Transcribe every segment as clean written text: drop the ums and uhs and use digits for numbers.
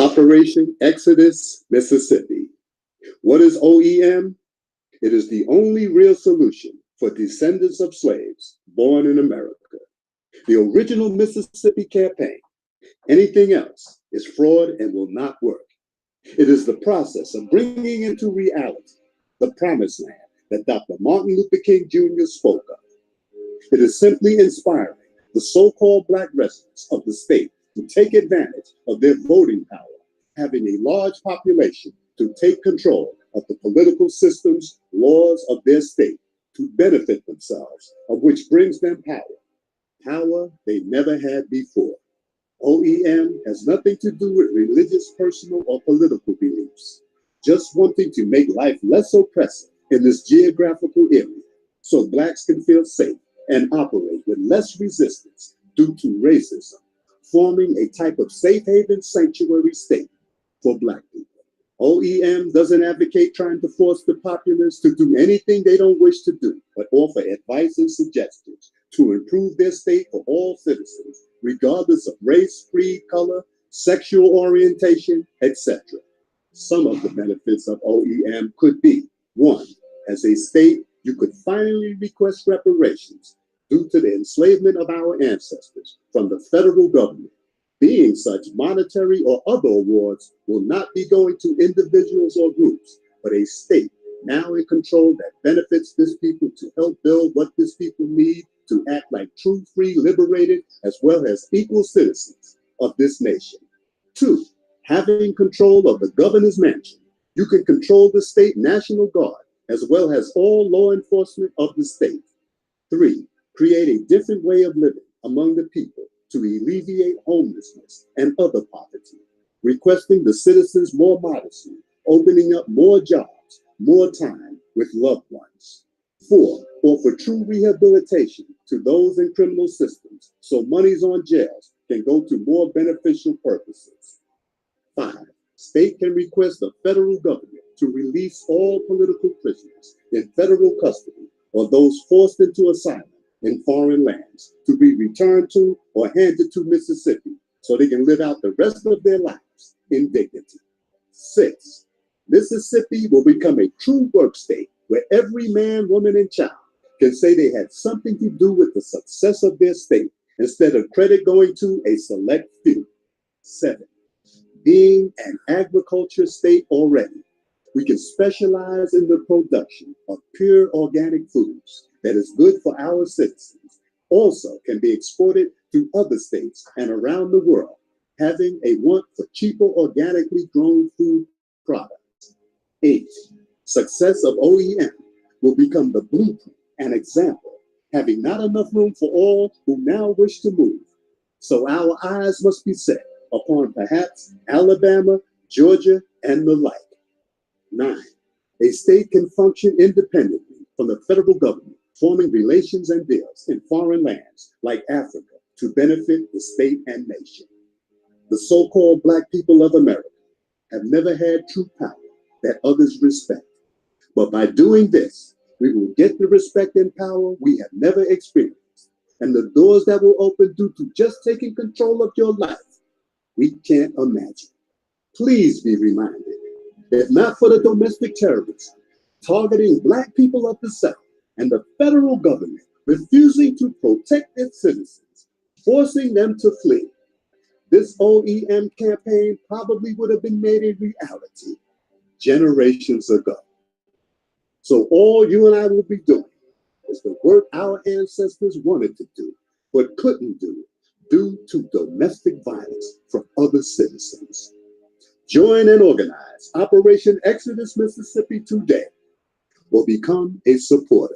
Operation Exodus, Mississippi. What is OEM? It is the only real solution for descendants of slaves born in America. The original Mississippi campaign. Anything else is fraud and will not work. It is the process of bringing into reality the promised land that Dr. Martin Luther King Jr. spoke of. It is simply inspiring the so-called Black residents of the state to take advantage of their voting power, having a large population to take control of the political systems, laws of their state to benefit themselves, of which brings them power they never had before. OEM has nothing to do with religious, personal, or political beliefs, just wanting to make life less oppressive in this geographical area so Blacks can feel safe and operate with less resistance due to racism, forming a type of safe haven sanctuary state for Black people. OEM doesn't advocate trying to force the populace to do anything they don't wish to do, but offer advice and suggestions to improve their state for all citizens, regardless of race, creed, color, sexual orientation, etc. Some of the benefits of OEM could be: 1, as a state, you could finally request reparations due to the enslavement of our ancestors from the federal government. Being such, monetary or other awards will not be going to individuals or groups, but a state now in control that benefits this people to help build what this people need to act like true, free, liberated, as well as equal citizens of this nation. 2, having control of the governor's mansion. You can control the state National Guard, as well as all law enforcement of the state. 3, create a different way of living among the people to alleviate homelessness and other poverty, requesting the citizens more modesty, opening up more jobs, more time with loved ones. 4, offer true rehabilitation to those in criminal systems so monies on jails can go to more beneficial purposes. 5, state can request the federal government to release all political prisoners in federal custody or those forced into asylum in foreign lands to be returned to or handed to Mississippi so they can live out the rest of their lives in dignity. 6, Mississippi will become a true work state where every man, woman, and child can say they had something to do with the success of their state instead of credit going to a select few. 7, being an agriculture state already, we can specialize in the production of pure organic foods that is good for our citizens, also can be exported to other states and around the world, having a want for cheaper organically grown food products. 8, success of OEM will become the blueprint and example, having not enough room for all who now wish to move. So our eyes must be set upon perhaps Alabama, Georgia, and the like. 9, a state can function independently from the federal government, forming relations and deals in foreign lands like Africa to benefit the state and nation. The so-called Black people of America have never had true power that others respect. But by doing this, we will get the respect and power we have never experienced, and the doors that will open due to just taking control of your life, we can't imagine. Please be reminded, if not for the domestic terrorists targeting Black people of the South and the federal government refusing to protect its citizens, forcing them to flee, this OEM campaign probably would have been made a reality generations ago. So all you and I will be doing is the work our ancestors wanted to do, but couldn't do due to domestic violence from other citizens. Join and organize Operation Exodus Mississippi today, or become a supporter.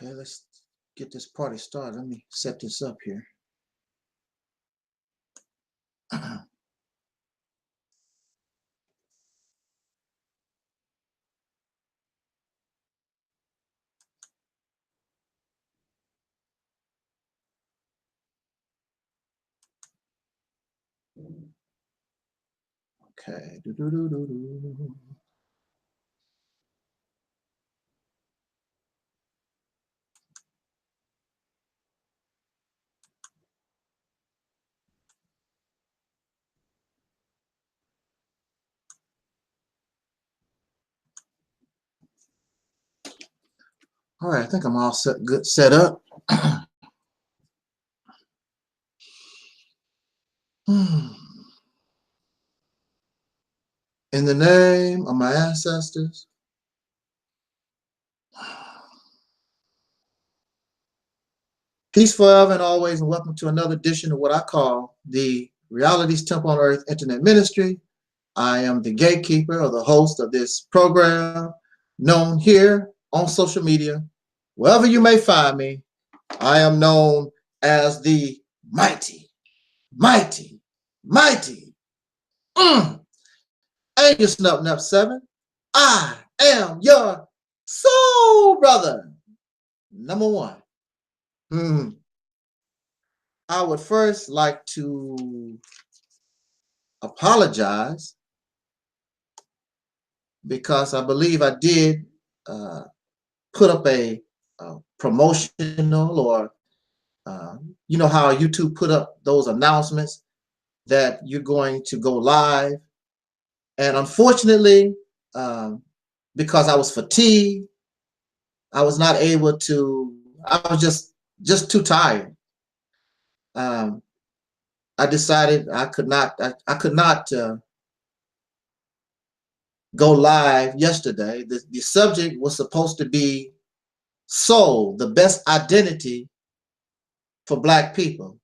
Okay, let's get this party started. Let me set this up here. Okay. All right, I think I'm all set up. In the name of my ancestors, peace forever and always, and welcome to another edition of what I call the Reality's Temple on Earth Internet Ministry. I am the gatekeeper or the host of this program, known here on social media. Wherever you may find me, I am known as the mighty, mighty, mighty angelsnupnup7. I am your soul brother, number one. I would first like to apologize because I believe I did put up a promotional, or you know how YouTube put up those announcements that you're going to go live. And unfortunately, because I was fatigued, I was not able to, I was just too tired. I decided I could not go live yesterday. The subject was supposed to be soul, the best identity for Black people.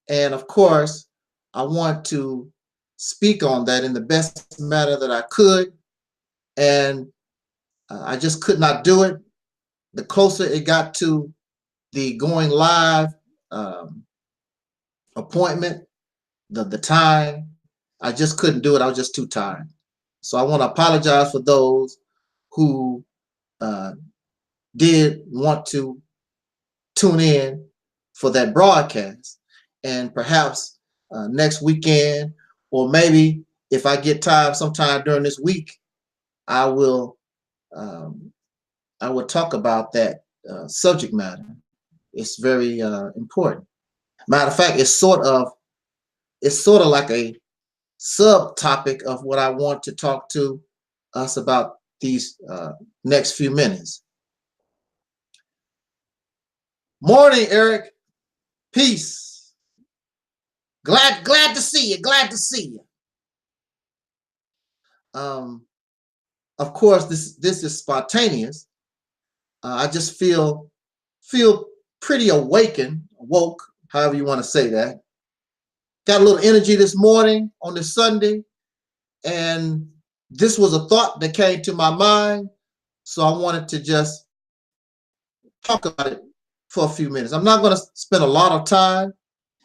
And of course, I want to speak on that in the best manner that I could. And I just could not do it. The closer it got to the going live appointment, the time, I just couldn't do it. I was just too tired. So I want to apologize for those who did want to tune in for that broadcast. And perhaps next weekend, or maybe if I get time sometime during this week, I will talk about that subject matter. It's very important. Matter of fact, it's sort of like a subtopic of what I want to talk to us about these next few minutes. Morning, Eric. Peace. Glad to see you. Glad to see you. Of course, this is spontaneous. I just feel pretty woke, however you want to say that. Got a little energy this morning on this Sunday, and this was a thought that came to my mind, so I wanted to just talk about it for a few minutes. I'm not going to spend a lot of time.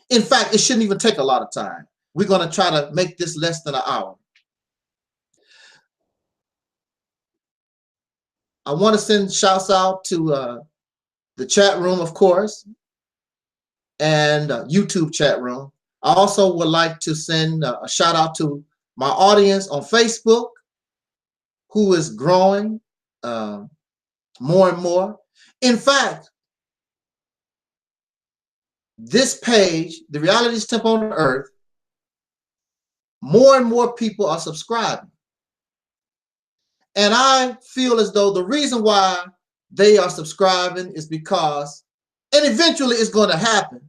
In fact, it shouldn't even take a lot of time. We're going to try to make this less than an hour. I want to send shouts out to the chat room, of course, and YouTube chat room. I also would like to send a shout out to my audience on Facebook, who is growing more and more. In fact, this page, the Reality's Temple on Earth, more and more people are subscribing. And I feel as though the reason why they are subscribing is because, and eventually it's going to happen,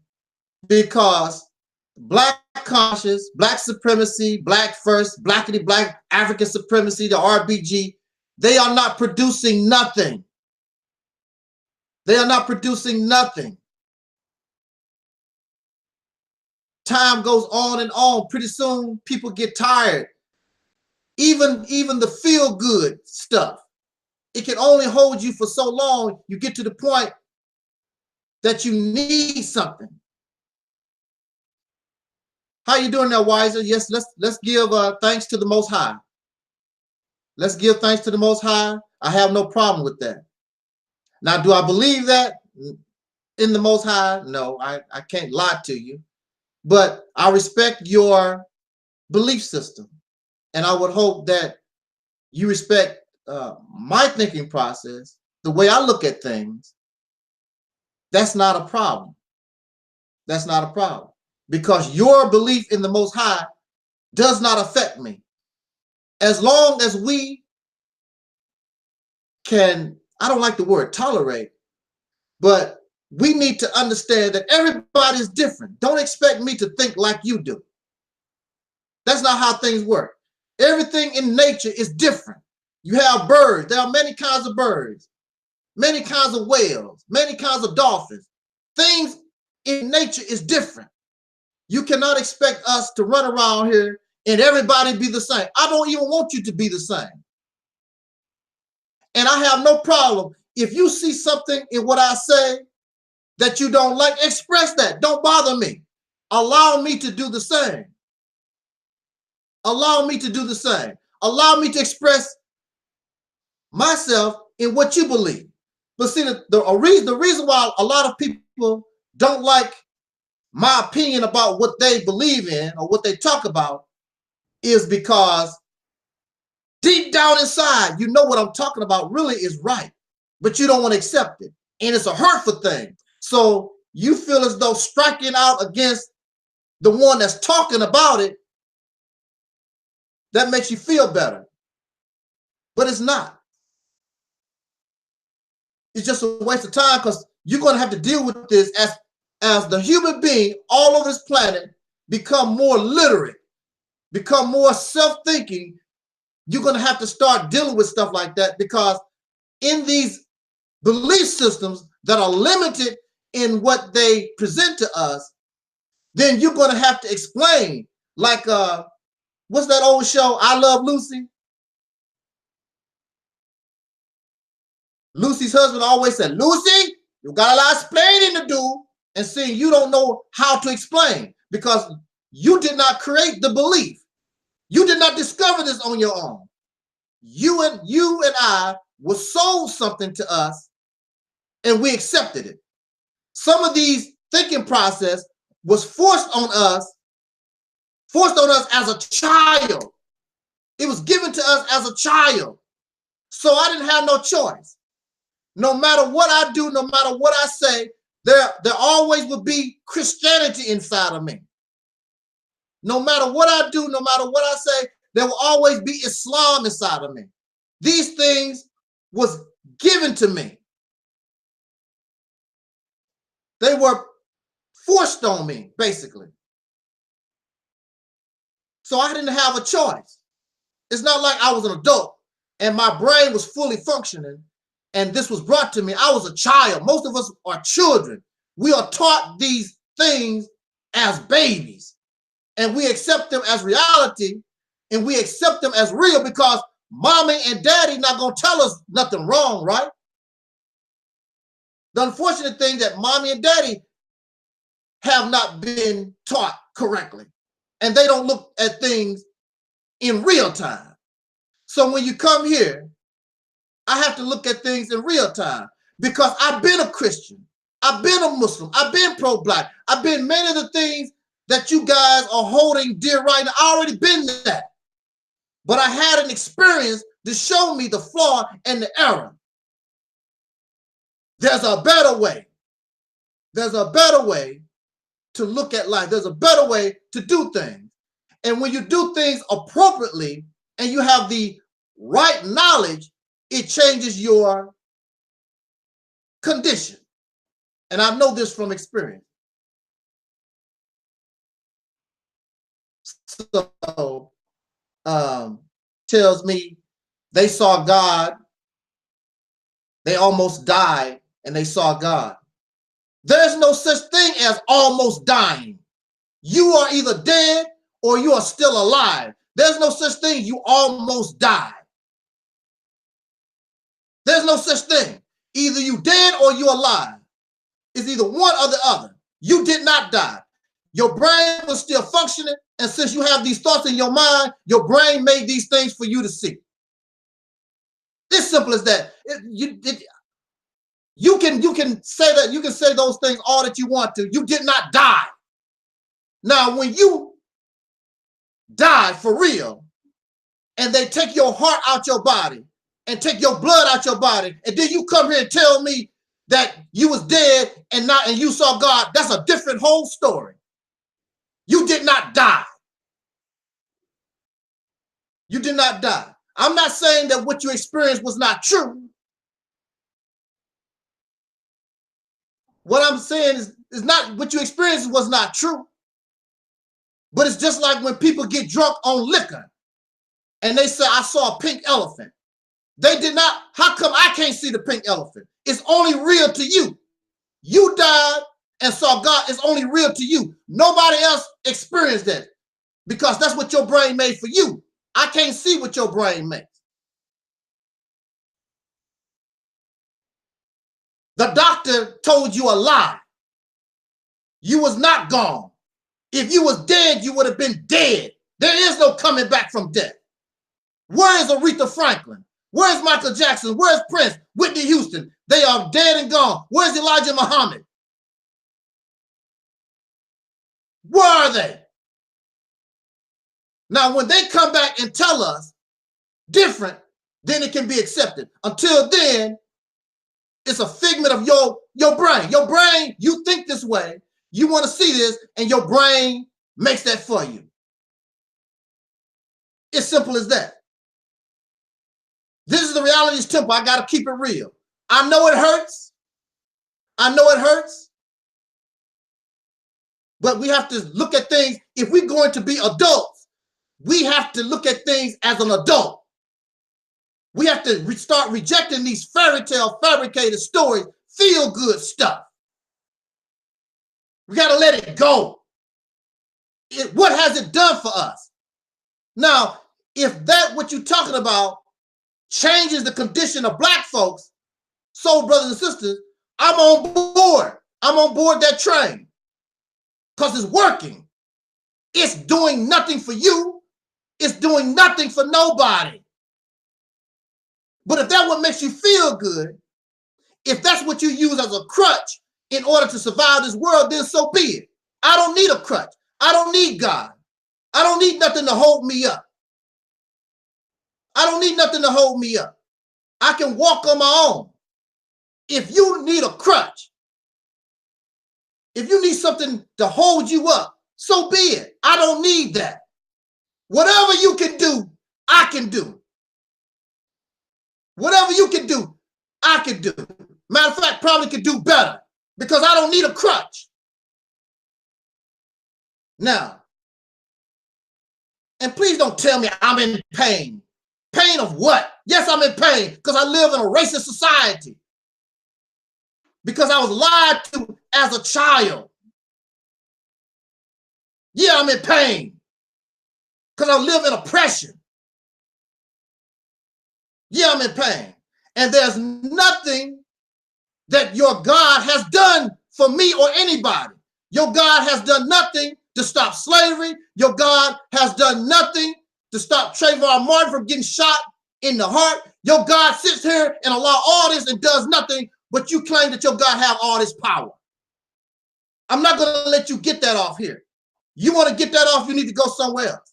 because Black conscious, Black supremacy, Black first, Blackity Black, African supremacy, the RBG, they are not producing nothing. They are not producing nothing. Time goes on and on. Pretty soon, people get tired. Even the feel-good stuff, it can only hold you for so long. You get to the point that you need something. How you doing now, Wiser? Yes, let's give thanks to the Most High. Let's give thanks to the Most High. I have no problem with that. Now, do I believe that in the Most High? No, I can't lie to you. But I respect your belief system. And I would hope that you respect my thinking process, the way I look at things. That's not a problem. That's not a problem. Because your belief in the Most High does not affect me. As long as we can, I don't like the word tolerate, but we need to understand that everybody is different. Don't expect me to think like you do. That's not how things work. Everything in nature is different. You have birds. There are many kinds of birds, many kinds of whales, many kinds of dolphins. Things in nature is different. You cannot expect us to run around here and everybody be the same. I don't even want you to be the same. And I have no problem. If you see something in what I say that you don't like, express that. Don't bother me. Allow me to do the same. Allow me to do the same. Allow me to express myself in what you believe. But see, the reason why a lot of people don't like my opinion about what they believe in or what they talk about is because deep down inside, you know what I'm talking about really is right, but you don't want to accept it. And it's a hurtful thing. So you feel as though striking out against the one that's talking about it, that makes you feel better. But it's not. It's just a waste of time because you're going to have to deal with this as the human being all over this planet become more literate, become more self-thinking. You're going to have to start dealing with stuff like that, because in these belief systems that are limited in what they present to us, then you're going to have to explain, like, what's that old show, I Love Lucy? Lucy's husband always said, Lucy, you got a lot of explaining to do. And seeing you don't know how to explain because you did not create the belief. You did not discover this on your own. You and I was sold something to us and we accepted it. Some of these thinking process was forced on us as a child. It was given to us as a child. So I didn't have no choice. No matter what I do, no matter what I say, there always will be Christianity inside of me. No matter what I do, no matter what I say, there will always be Islam inside of me. These things was given to me. They were forced on me, basically. So I didn't have a choice. It's not like I was an adult and my brain was fully functioning and this was brought to me. I was a child. Most of us are children. We are taught these things as babies and we accept them as reality and we accept them as real because mommy and daddy not going to tell us nothing wrong, right? The unfortunate thing that mommy and daddy have not been taught correctly and they don't look at things in real time. So when you come here, I have to look at things in real time because I've been a Christian. I've been a Muslim. I've been pro-black. I've been many of the things that you guys are holding dear right now. I already been that. But I had an experience to show me the flaw and the error. There's a better way. There's a better way to look at life. There's a better way to do things. And when you do things appropriately and you have the right knowledge, it changes your condition. And I know this from experience. So, tells me they saw God. They almost died and they saw God. There's no such thing as almost dying. You are either dead or you are still alive. There's no such thing, you almost died. There's no such thing. Either you dead or you alive. It's either one or the other. You did not die. Your brain was still functioning, and since you have these thoughts in your mind, your brain made these things for you to see. It's simple as that. You can say that, you can say those things all that you want to. You did not die. Now, when you die for real, and they take your heart out your body and take your blood out your body, and then you come here and tell me that you was dead and you saw God, that's a different whole story. You did not die. You did not die. I'm not saying that what you experienced was not true. What I'm saying is not what you experienced was not true. But it's just like when people get drunk on liquor and they say, I saw a pink elephant. They did not. How come I can't see the pink elephant? It's only real to you. You died and saw God. It's only real to you. Nobody else experienced that because that's what your brain made for you. I can't see what your brain makes. The doctor told you a lie. You was not gone. If you was dead, you would have been dead. There is no coming back from death. Where is Aretha Franklin? Where is Michael Jackson? Where is Prince? Whitney Houston? They are dead and gone. Where is Elijah Muhammad? Where are they? Now, when they come back and tell us different, then it can be accepted. Until then, it's a figment of your brain. Your brain, you think this way, you want to see this, and your brain makes that for you. It's simple as that. This is the Reality's Temple. I got to keep it real. I know it hurts. I know it hurts. But we have to look at things. If we're going to be adults, we have to look at things as an adult. We have to start rejecting these fairy tale fabricated stories, feel good stuff. We got to let it go. What has it done for us? Now, if that what you're talking about changes the condition of Black folks, soul brothers and sisters, I'm on board. I'm on board that train because it's working. It's doing nothing for you. It's doing nothing for nobody. But if that's what makes you feel good, if that's what you use as a crutch in order to survive this world, then so be it. I don't need a crutch. I don't need God. I don't need nothing to hold me up. I don't need nothing to hold me up. I can walk on my own. If you need a crutch, if you need something to hold you up, so be it. I don't need that. Whatever you can do, I can do. Whatever you can do, I can do. Matter of fact, probably could do better because I don't need a crutch. Now, and please don't tell me I'm in pain. Pain of what? Yes, I'm in pain because I live in a racist society. Because I was lied to as a child. Yeah, I'm in pain because I live in oppression. Yeah, I'm in pain. And there's nothing that your God has done for me or anybody. Your God has done nothing to stop slavery. Your God has done nothing to stop Trayvon Martin from getting shot in the heart. Your God sits here and allows all this and does nothing, but you claim that your God have all this power. I'm not going to let you get that off here. You want to get that off, you need to go somewhere else.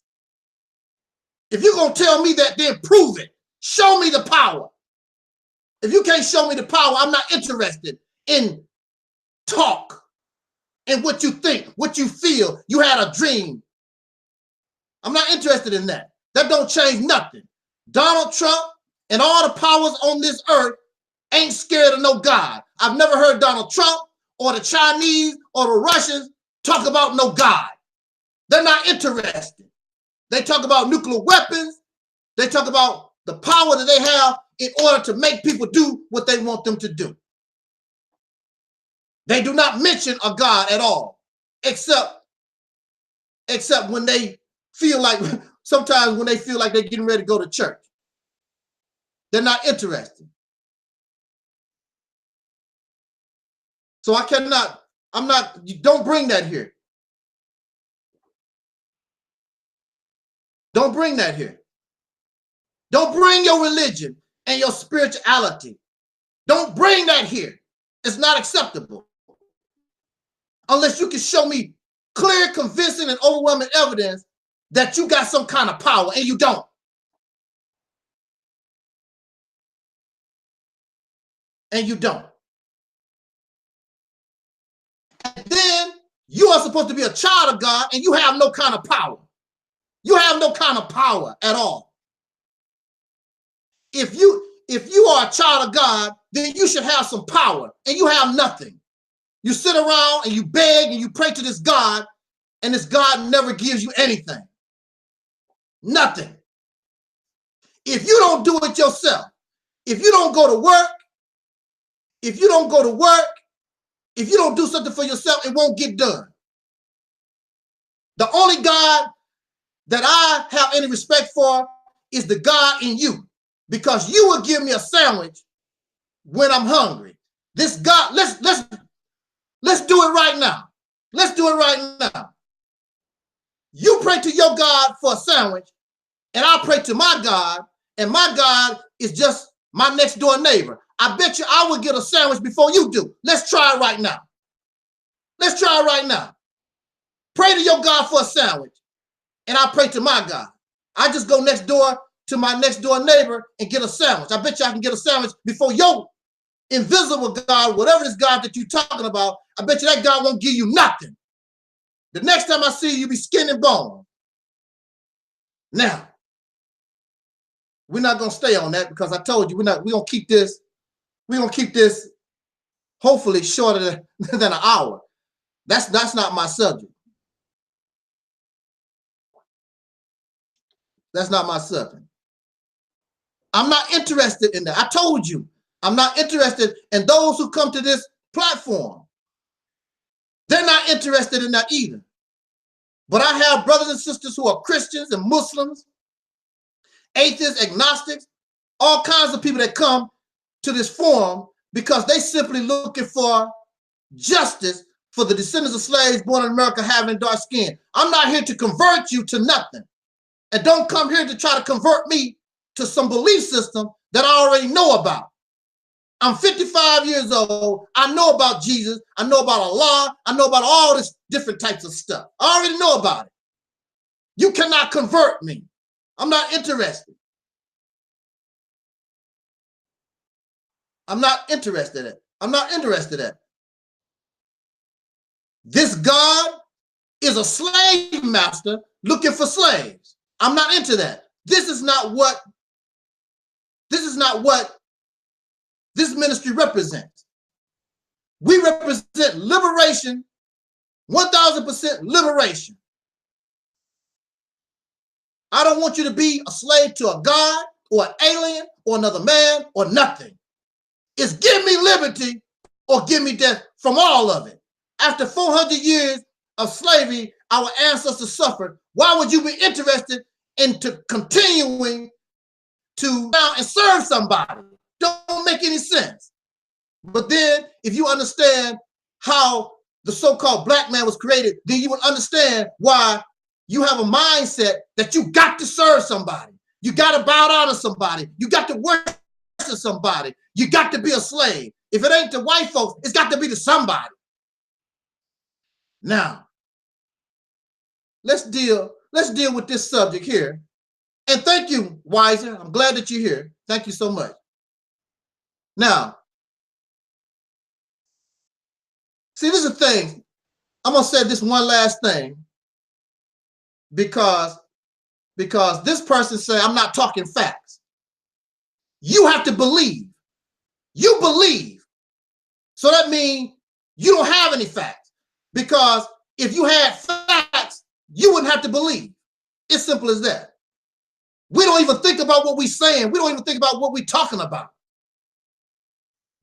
If you're going to tell me that, then prove it. Show me the power. If you can't show me the power, I'm not interested in talk and what you think, what you feel. You had a dream. I'm not interested in that. That don't change nothing. Donald Trump and all the powers on this earth ain't scared of no God. I've never heard Donald Trump or the Chinese or the Russians talk about no God. They're not interested. They talk about nuclear weapons. They talk about the power that they have in order to make people do what they want them to do. They do not mention a God at all, except when they feel like, sometimes when they feel like they're getting ready to go to church. They're not interested. So don't bring that here. Don't bring that here. Don't bring your religion and your spirituality. Don't bring that here. It's not acceptable. Unless you can show me clear, convincing, and overwhelming evidence that you got some kind of power, and you don't. and you don't. And then you are supposed to be a child of God and you have no kind of power. You have no kind of power at all. If you are a child of God, then you should have some power, and you have nothing. You sit around and you beg and you pray to this God, and this God never gives you anything. Nothing. If you don't do it yourself, if you don't go to work, if you don't do something for yourself, it won't get done. The only God that I have any respect for is the God in you, because you will give me a sandwich when I'm hungry. This God, let's do it right now. Let's do it right now. You pray to your God for a sandwich, and I pray to my God, and my God is just my next door neighbor. I bet you I will get a sandwich before you do. Let's try it right now. Let's try it right now. Pray to your God for a sandwich, and I pray to my God. I just go next door to my next door neighbor and get a sandwich. I bet you I can get a sandwich before your invisible God, whatever this God that you're talking about, I bet you that God won't give you nothing. The next time I see you, be skin and bone. Now, we're not gonna stay on that because I told you we're gonna keep this hopefully shorter than an hour. That's not my subject. That's not my subject. I'm not interested in that. I told you, I'm not interested in those who come to this platform. They're not interested in that either. But I have brothers and sisters who are Christians and Muslims, atheists, agnostics, all kinds of people that come to this forum because they simply looking for justice for the descendants of slaves born in America having dark skin. I'm not here to convert you to nothing. And don't come here to try to convert me to some belief system that I already know about. I'm 55 years old. I know about Jesus. I know about Allah. I know about all this different types of stuff. I already know about it. You cannot convert me. I'm not interested. I'm not interested in it. I'm not interested in it. This God is a slave master looking for slaves. I'm not into that. This is not what this ministry represents. We represent liberation, 1000% liberation. I don't want you to be a slave to a God or an alien or another man or nothing. It's give me liberty or give me death from all of it. After 400 years of slavery, our ancestors suffered. Why would you be interested into continuing to now and serve somebody? Don't make any sense. But then if you understand how the so-called black man was created, then you would understand why you have a mindset that you got to serve somebody. You got to bow down to somebody. You got to worship somebody. You got to be a slave. If it ain't to white folks, it's got to be to somebody. Now, let's deal with this subject here. And thank you, Wiser. I'm glad that you're here. Thank you so much. Now, see, this is the thing. I'm going to say this one last thing because this person said, I'm not talking facts. You have to believe. You believe. So that means you don't have any facts, because if you had facts, you wouldn't have to believe. It's simple as that. We don't even think about what we're saying. We don't even think about what we're talking about.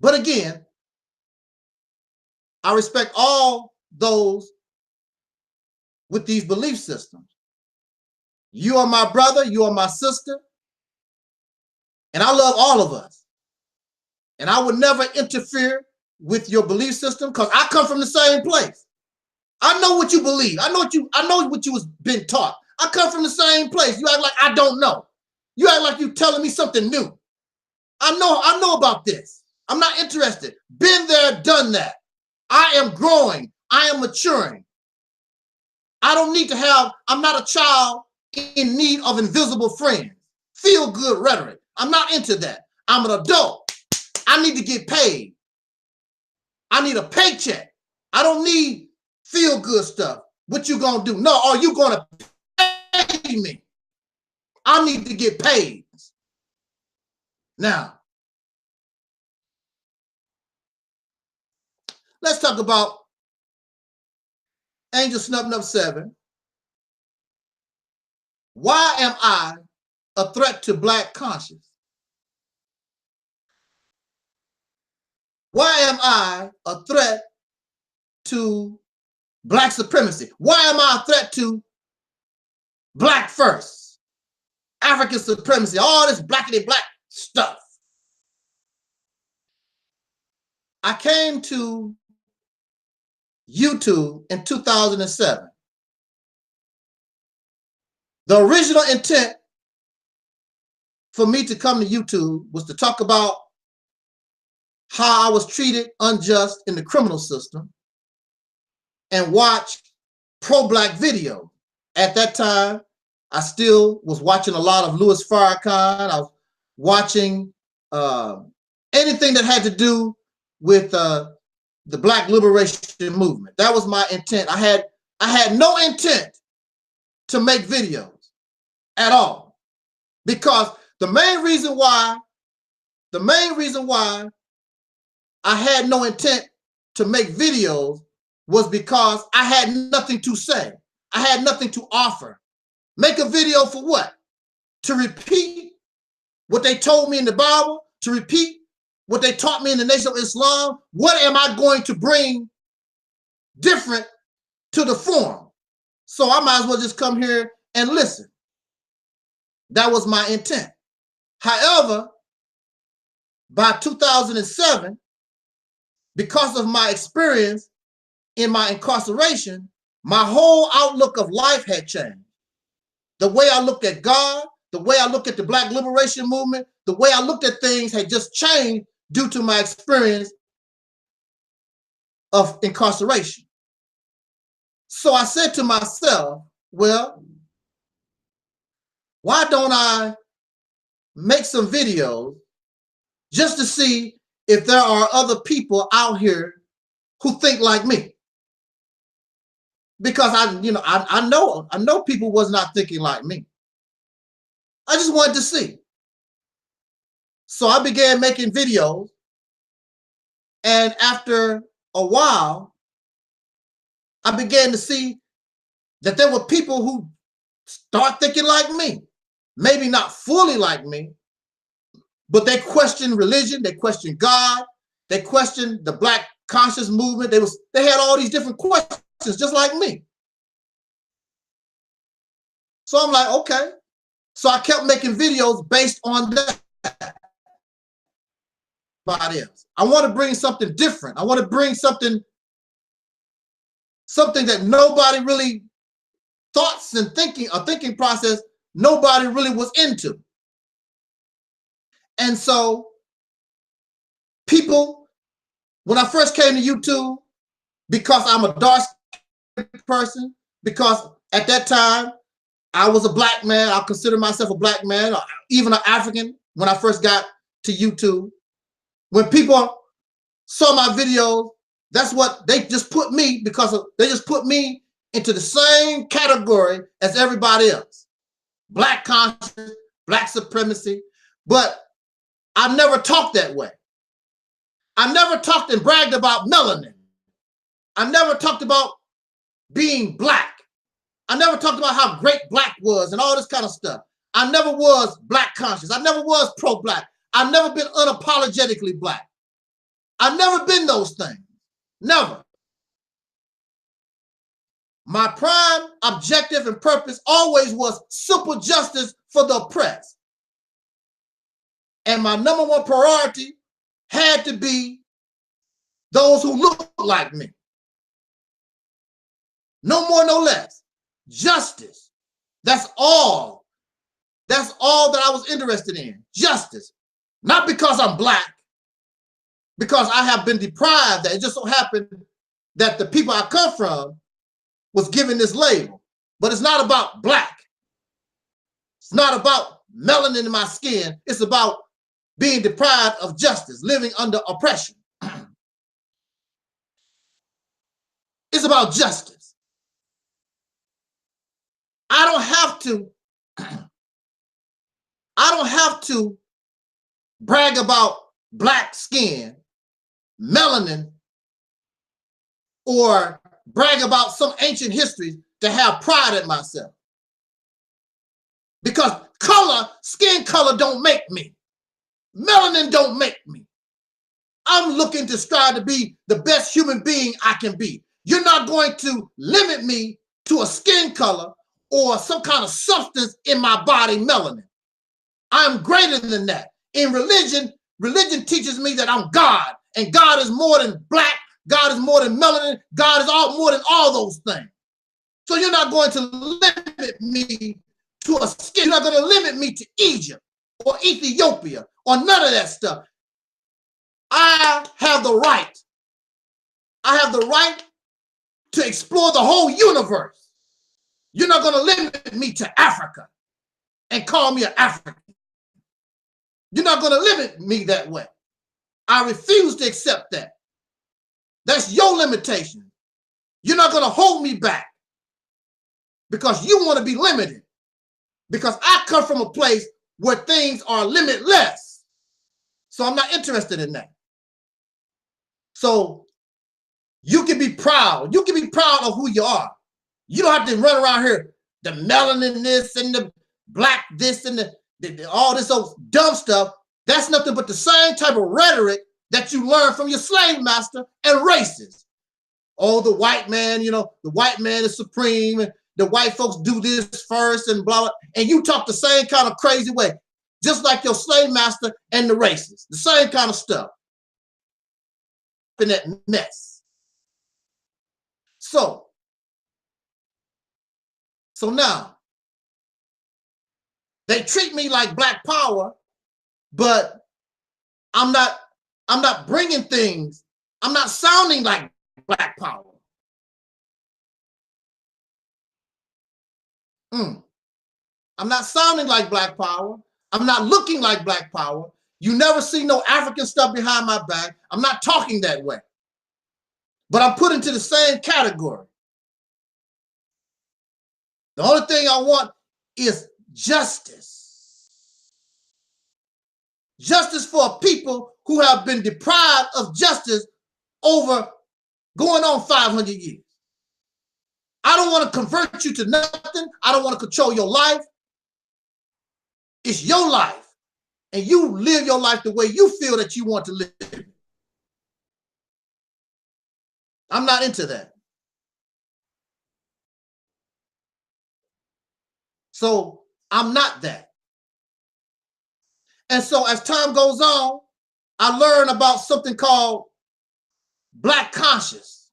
But again, I respect all those with these belief systems. You are my brother, you are my sister, and I love all of us. And I would never interfere with your belief system because I come from the same place. I know what you believe. I know what you was been taught. I come from the same place. You act like I don't know. You act like you telling me something new. I know about this. I'm not interested. Been there, done that. I am growing. I am maturing. I don't need to have, I'm not a child in need of invisible friends. Feel good rhetoric. I'm not into that. I'm an adult. I need to get paid. I need a paycheck. I don't need feel-good stuff. What you gonna do? No, are you gonna pay me? I need to get paid. Now, let's talk about angelsnupnup7. Why am I a threat to Black conscience? Why am I a threat to Black supremacy? Why am I a threat to Black first, African supremacy, all this blackity black stuff? I came to YouTube in 2007. The original intent for me to come to YouTube was to talk about how I was treated unjust in the criminal system and watch pro-Black videos. At that time, I still was watching a lot of Louis Farrakhan. I was watching anything that had to do with the Black liberation movement. That was my intent. I had no intent to make videos at all, because the main reason why I had no intent to make videos was because I had nothing to say. I had nothing to offer. Make a video for what? To repeat what they told me in the Bible? To repeat what they taught me in the Nation of Islam? What am I going to bring different to the forum? So I might as well just come here and listen. That was my intent. However, by 2007, because of my experience in my incarceration, my whole outlook of life had changed. The way I looked at God, the way I looked at the Black liberation movement, the way I looked at things had just changed due to my experience of incarceration. So I said to myself, well, why don't I make some videos just to see if there are other people out here who think like me? Because I know people was not thinking like me. I just wanted to see. So I began making videos, and after a while, I began to see that there were people who start thinking like me. Maybe not fully like me, but they questioned religion, they questioned God, they questioned the Black conscious movement. They had all these different questions just like me. So I'm like, okay. So I kept making videos based on that. I want to bring something different. I want to bring something that nobody really thoughts and thinking process nobody really was into. And so people, when I first came to YouTube, because I'm a dark person, because at that time I was a Black man, I consider myself a Black man, or even an African when I first got to YouTube. When people saw my videos, that's what they just put me, they just put me into the same category as everybody else. Black conscience, Black supremacy. But I never talked that way. I never talked and bragged about melanin. I never talked about being Black. I never talked about how great Black was and all this kind of stuff. I never was Black conscious. I never was pro-Black. I've never been unapologetically Black. I've never been those things. Never. My prime objective and purpose always was simple justice for the oppressed. And my number one priority had to be those who look like me. No more, no less. Justice. That's all. That's all that I was interested in. Justice. Not because I'm Black, because I have been deprived. That it just so happened that the people I come from was given this label. But it's not about Black. It's not about melanin in my skin. It's about being deprived of justice, living under oppression. It's about justice. I don't have to brag about black skin, melanin, or brag about some ancient history to have pride in myself. Because color, skin color don't make me. Melanin don't make me. I'm looking to strive to be the best human being I can be. You're not going to limit me to a skin color or some kind of substance in my body, melanin. I'm greater than that. In religion, religion teaches me that I'm God, and God is more than black, God is more than melanin, God is more than all those things. So you're not going to limit me to a skin. You're not going to limit me to Egypt or Ethiopia or none of that stuff. I have the right. I have the right to explore the whole universe. You're not going to limit me to Africa and call me an African. You're not going to limit me that way. I refuse to accept that. That's your limitation. You're not going to hold me back because you want to be limited. Because I come from a place where things are limitless. So I'm not interested in that. So you can be proud. You can be proud of who you are. You don't have to run around here, the melanin this and the black this and all this old dumb stuff. That's nothing but the same type of rhetoric that you learn from your slave master and races. Oh, the white man, the white man is supreme. And the white folks do this first and blah, blah. And you talk the same kind of crazy way, just like your slave master and the racists, the same kind of stuff. In that mess. So now they treat me like black power, but I'm not bringing things. I'm not sounding like black power. I'm not sounding like black power. I'm not looking like black power. You never see no African stuff behind my back. I'm not talking that way. But I'm put into the same category. The only thing I want is justice. Justice for people who have been deprived of justice over going on 500 years. I don't want to convert you to nothing. I don't want to control your life. It's your life. And you live your life the way you feel that you want to live. I'm not into that. So I'm not that. And so as time goes on, I learn about something called Black conscious.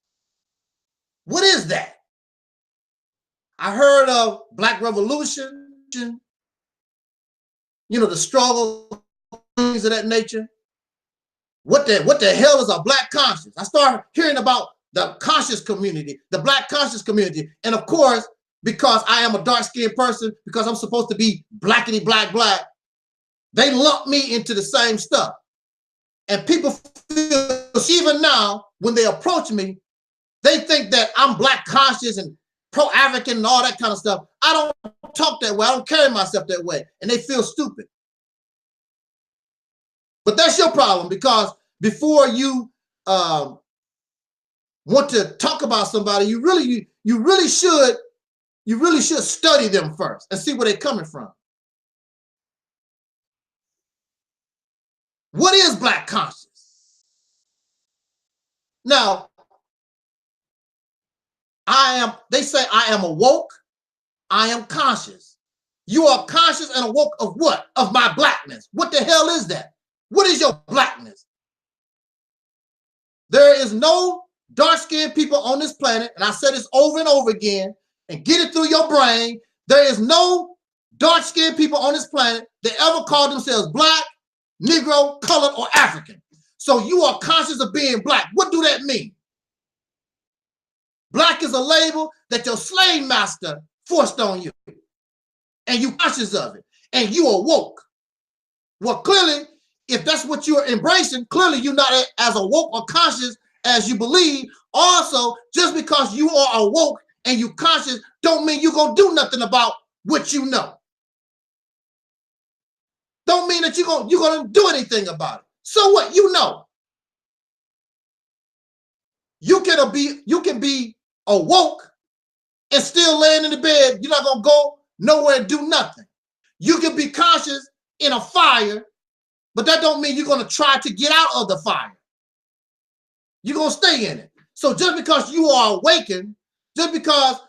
What is that? I heard of Black Revolution, the struggle, things of that nature. What the hell is a Black conscious? I started hearing about the conscious community, the Black conscious community. And of course, because I am a dark-skinned person, because I'm supposed to be blackity black, they lump me into the same stuff. And people feel, even now, when they approach me, they think that I'm Black conscious and pro-African and all that kind of stuff. I don't talk that way. I don't carry myself that way. And they feel stupid. But that's your problem, because before you want to talk about somebody, you really should study them first and see where they're coming from. What is Black conscious? Now, they say I am awoke, I am conscious. You are conscious and awoke of what? Of my blackness. What the hell is that? What is your blackness? There is no dark-skinned people on this planet, and I said this over and over again, and get it through your brain. There is no dark-skinned people on this planet that ever called themselves Black, Negro, colored, or African. So you are conscious of being Black. What do that mean? Black is a label that your slave master forced on you, and you conscious of it, and you awoke. Well, clearly, if that's what you're embracing, clearly you're not as awoke or conscious as you believe. Also, just because you are awoke and you conscious don't mean you're going to do nothing about what you know. Don't mean that you're going to do anything about it. So what? You know. You can be awoke and still laying in the bed. You're not going to go nowhere and do nothing. You can be conscious in a fire, but that don't mean you're going to try to get out of the fire. You're going to stay in it. So just because you are awakened, just because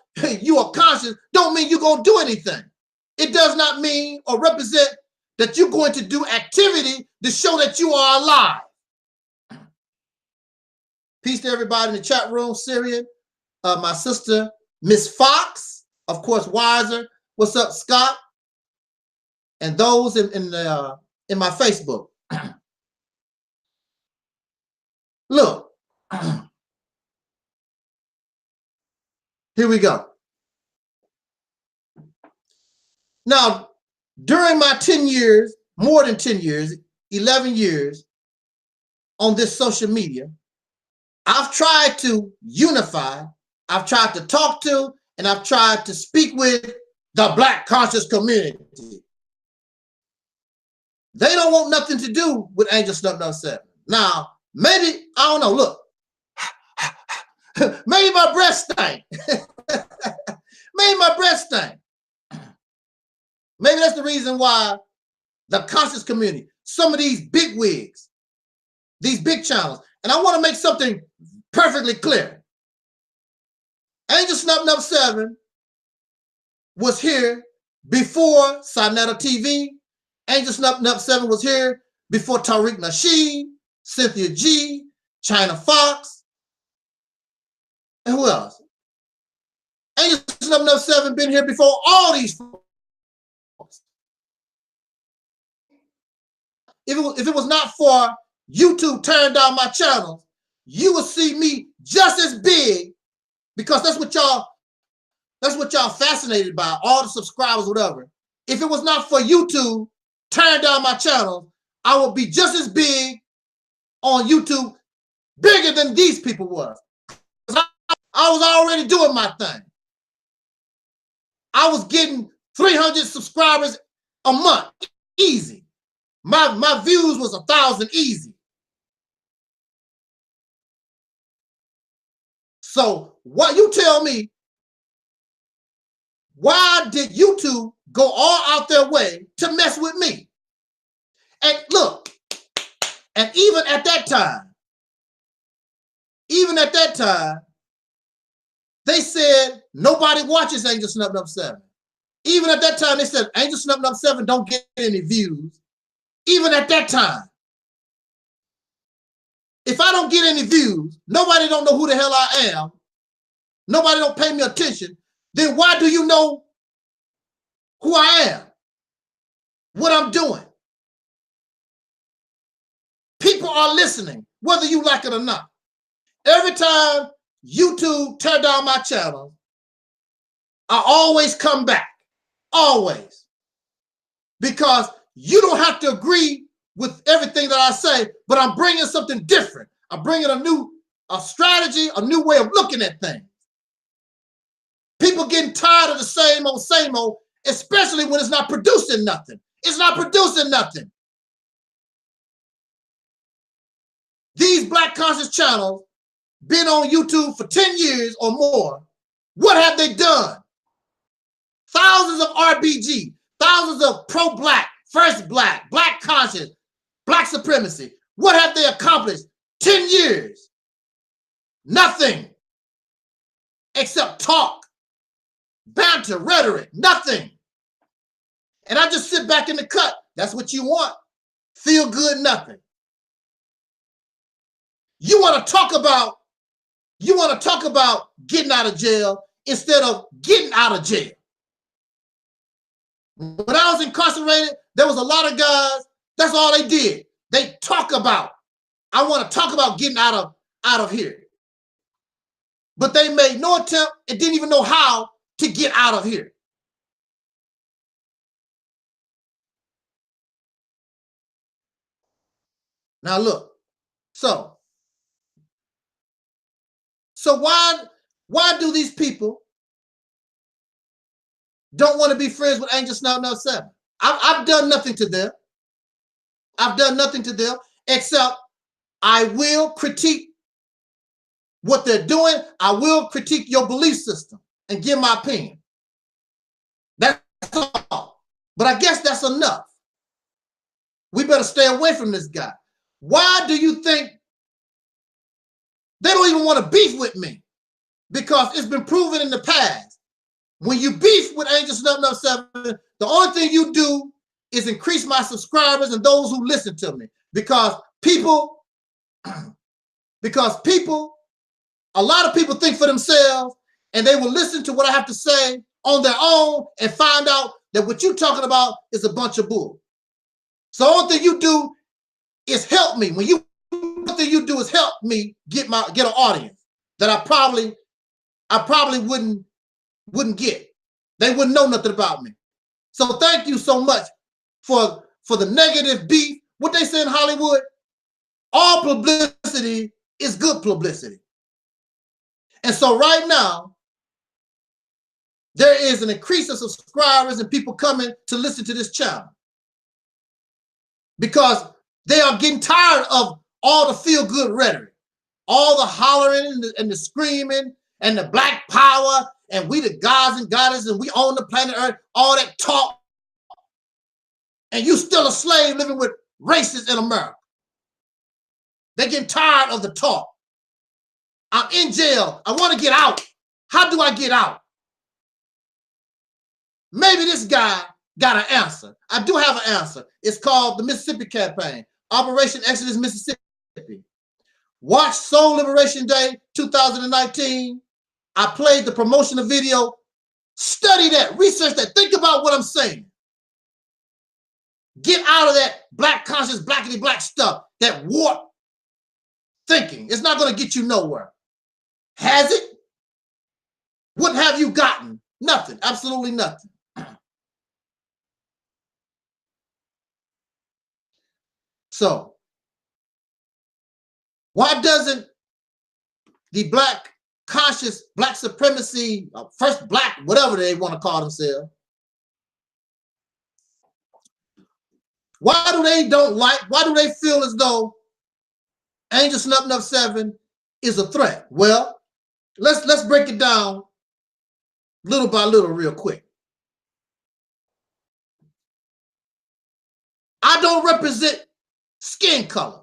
you are conscious, don't mean you're going to do anything. It does not mean or represent that you're going to do activity to show that you are alive. Peace to everybody in the chat room, Syrian. My sister, Miss Fox, of course, Wiser. What's up, Scott? And those in my Facebook. Look, here we go. Now, during my 10 years, more than 10 years, 11 years on this social media, I've tried to unify, I've tried to talk to, and I've tried to speak with the Black conscious community. They don't want nothing to do with angelsnupnup7. Now, maybe, I don't know, look. Maybe my breath stank. Maybe my breath stank. Maybe that's the reason why the conscious community, some of these big wigs, these big channels, and I want to make something perfectly clear. angelsnupnup7 was here before Sinetta TV. angelsnupnup7 was here before Taalik Nasheed, Cynthia G, China Fox, and who else? angelsnupnup7 been here before all these folks. If it was not for YouTube turning down my channel, you would see me just as big, because that's what y'all fascinated by, all the subscribers, whatever. If it was not for YouTube turning down my channel, I would be just as big on YouTube, bigger than these people was. I was already doing my thing. I was getting 300 subscribers a month, easy. My views was 1,000 easy. So what you tell me, why did YouTube go all out their way to mess with me? And look, and even at that time, they said nobody watches angelsnupnup7. Even at that time, they said angelsnupnup7 don't get any views. Even at that time. If I don't get any views, nobody don't know who the hell I am, nobody don't pay me attention, then why do you know who I am, what I'm doing? People are listening, whether you like it or not. Every time YouTube tear down my channel, I always come back, always. Because you don't have to agree with everything that I say, but I'm bringing something different. I'm bringing a strategy, a new way of looking at things. People getting tired of the same old, especially when it's not producing nothing. It's not producing nothing. These Black conscious channels been on YouTube for 10 years or more. What have they done? Thousands of RBG, thousands of pro-Black, first Black, Black conscious, Black supremacy. What have they accomplished? 10 years. Nothing. Except talk, banter, rhetoric, nothing. And I just sit back in the cut. That's what you want. Feel good, nothing. You want to talk about getting out of jail instead of getting out of jail. When I was incarcerated, there was a lot of guys, that's all they did. They talk about, I want to talk about getting out of here. But they made no attempt and didn't even know how to get out of here. Now look, so why do these people don't want to be friends with angelsnupnup7? I've done nothing to them. I've done nothing to them except I will critique what they're doing. I will critique your belief system and give my opinion. That's all. But I guess that's enough. We better stay away from this guy. Why do you think they don't even want to beef with me? Because it's been proven in the past. When you beef with angelsnupnup7, the only thing you do is increase my subscribers and those who listen to me. Because people, a lot of people think for themselves and they will listen to what I have to say on their own and find out that what you're talking about is a bunch of bull. So the only thing you do is help me. The thing you do is help me get an audience that I probably wouldn't get. They wouldn't know nothing about me. So thank you so much for the negative beef. What they say in Hollywood, all publicity is good publicity. And so right now, there is an increase of subscribers and people coming to listen to this channel because they are getting tired of all the feel-good rhetoric, all the hollering and the screaming and the black power and we the gods and goddesses and we own the planet Earth, all that talk. And you still a slave living with racists in America. They're getting tired of the talk. I'm in jail. I want to get out. How do I get out? Maybe this guy got an answer. I do have an answer. It's called the Mississippi Campaign, Operation Exodus Mississippi. Watch Soul Liberation Day 2019. I played the promotional video. Study that, research that, think about what I'm saying. Get out of that black conscious, blackity black stuff, that warped thinking. It's not going to get you nowhere. Has it? What have you gotten? Nothing, absolutely nothing. So, why doesn't the black conscious, black supremacy, first black, whatever they want to call themselves, why do they feel as though angelsnupnup7 is a threat? Well, let's break it down little by little real quick. I don't represent skin color.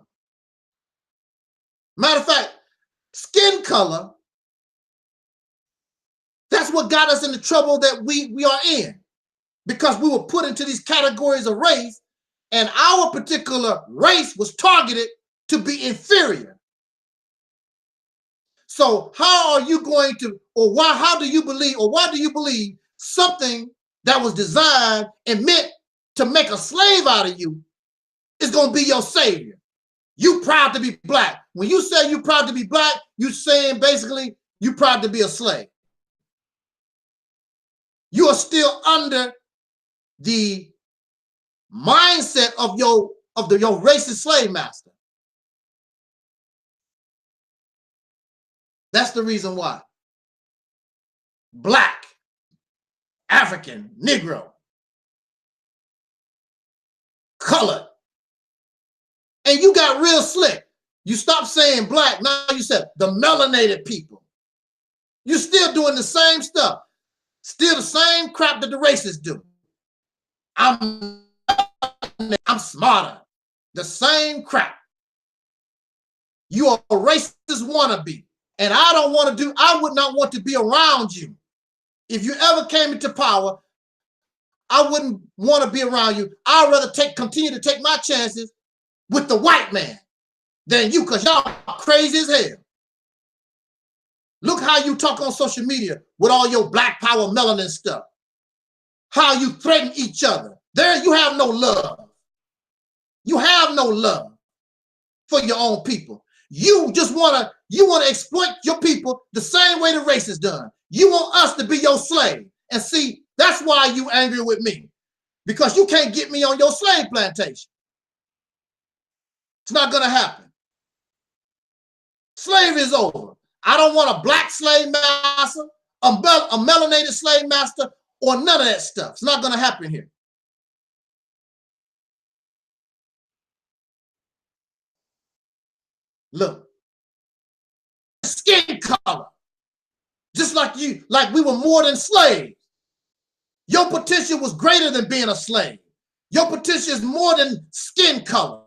Matter of fact, skin color, that's what got us in the trouble that we are in, because we were put into these categories of race, and our particular race was targeted to be inferior. So how are you going to, or why do you believe something that was designed and meant to make a slave out of you is going to be your savior? You proud to be black. When you say you proud to be black, you saying basically you proud to be a slave. You are still under the mindset of your racist slave master. That's the reason why. Black, African, Negro, colored. And you got real slick. You stopped saying black, now you said the melanated people. You're still doing the same stuff. Still the same crap that the racists do. I'm smarter. The same crap. You are a racist wannabe. And I would not want to be around you. If you ever came into power, I wouldn't want to be around you. I'd rather continue to take my chances with the white man than you, because y'all crazy as hell. Look how you talk on social media with all your black power melanin stuff. How you threaten each other. There you have no love. You have no love for your own people. You just want to exploit your people the same way the race is done. You want us to be your slave. And see, that's why you angry with me. Because you can't get me on your slave plantation. It's not going to happen. Slavery is over. I don't want a black slave master, a melanated slave master, or none of that stuff. It's not going to happen here. Look, skin color, just like you, like we were more than slaves. Your potential was greater than being a slave. Your potential is more than skin color,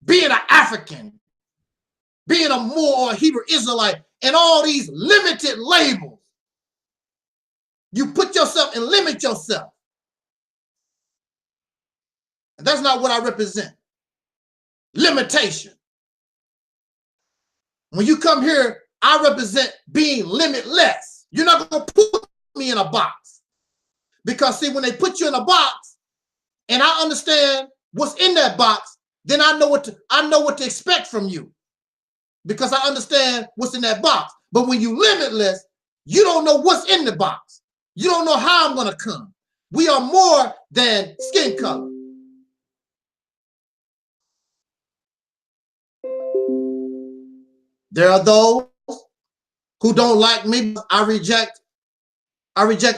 being an African, being a Moor or a Hebrew Israelite, and all these limited labels. You put yourself and limit yourself. And that's not what I represent. Limitation. When you come here, I represent being limitless. You're not going to put me in a box. Because see, when they put you in a box and I understand what's in that box, then I know what to expect from you. Because I understand what's in that box. But when you limitless, you don't know what's in the box. You don't know how I'm going to come. We are more than skin color. There are those who don't like me. I reject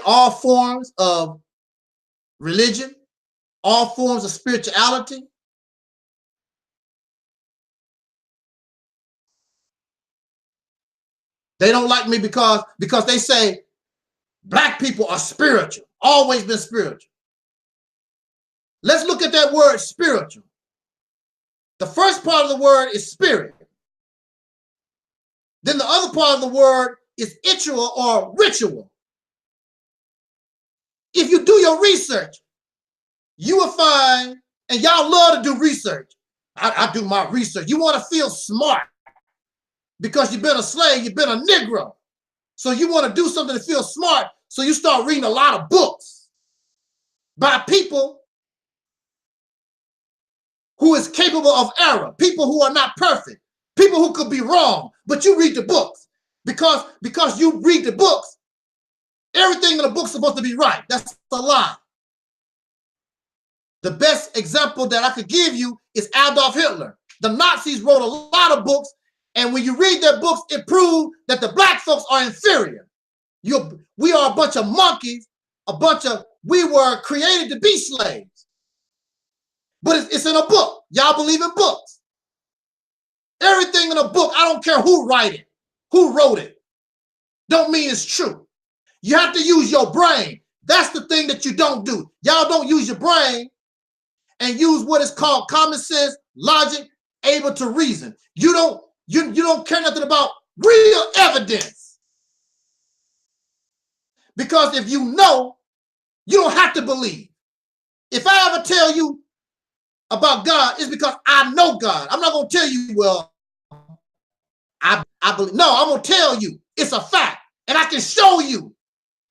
all forms of religion, all forms of spirituality. They don't like me because they say black people are spiritual, always been spiritual. Let's look at that word spiritual. The first part of the word is spirit. Then the other part of the word is ritual or ritual. If you do your research, you will find, and y'all love to do research. I do my research. You want to feel smart because you've been a slave, you've been a Negro. So you want to do something to feel smart. So you start reading a lot of books by people who is capable of error, people who are not perfect, people who could be wrong, but you read the books. Because you read the books, everything in the book's supposed to be right. That's a lie. The best example that I could give you is Adolf Hitler. The Nazis wrote a lot of books, and when you read their books, it proved that the black folks are inferior. We are a bunch of monkeys, we were created to be slaves. But it's in a book. Y'all believe in books. Everything in a book, I don't care who wrote it, don't mean it's true. You have to use your brain. That's the thing that you don't do. Y'all don't use your brain and use what is called common sense, logic, able to reason. You don't care nothing about real evidence. Because if you know, you don't have to believe. If I ever tell you about God, it's because I know God. I'm not going to tell you, well, I believe. No, I'm going to tell you it's a fact. And I can show you,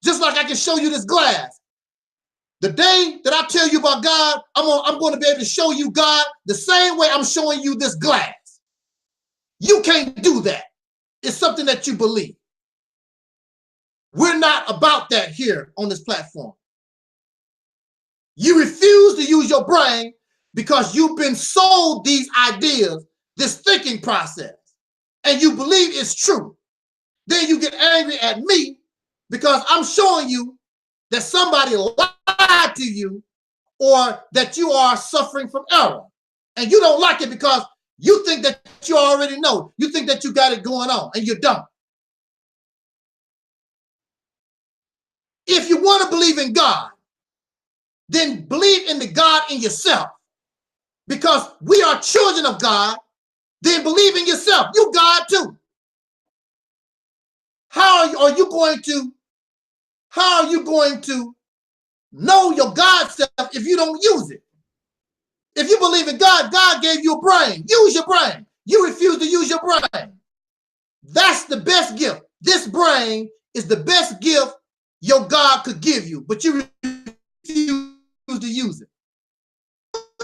just like I can show you this glass. The day that I tell you about God, I'm going to be able to show you God the same way I'm showing you this glass. You can't do that. It's something that you believe. We're not about that here on this platform. You refuse to use your brain because you've been sold these ideas, this thinking process, and you believe it's true. Then you get angry at me because I'm showing you that somebody lied to you or that you are suffering from error. And you don't like it because you think that you already know. You think that you got it going on, and you don't. If you want to believe in God, then believe in the God in yourself. Because we are children of God, then believe in yourself. You God too. How are you going to know your God self if you don't use it? If you believe in God, God gave you a brain. Use your brain. You refuse to use your brain. That's the best gift. This brain is the best gift your God could give you, but you refuse to use it.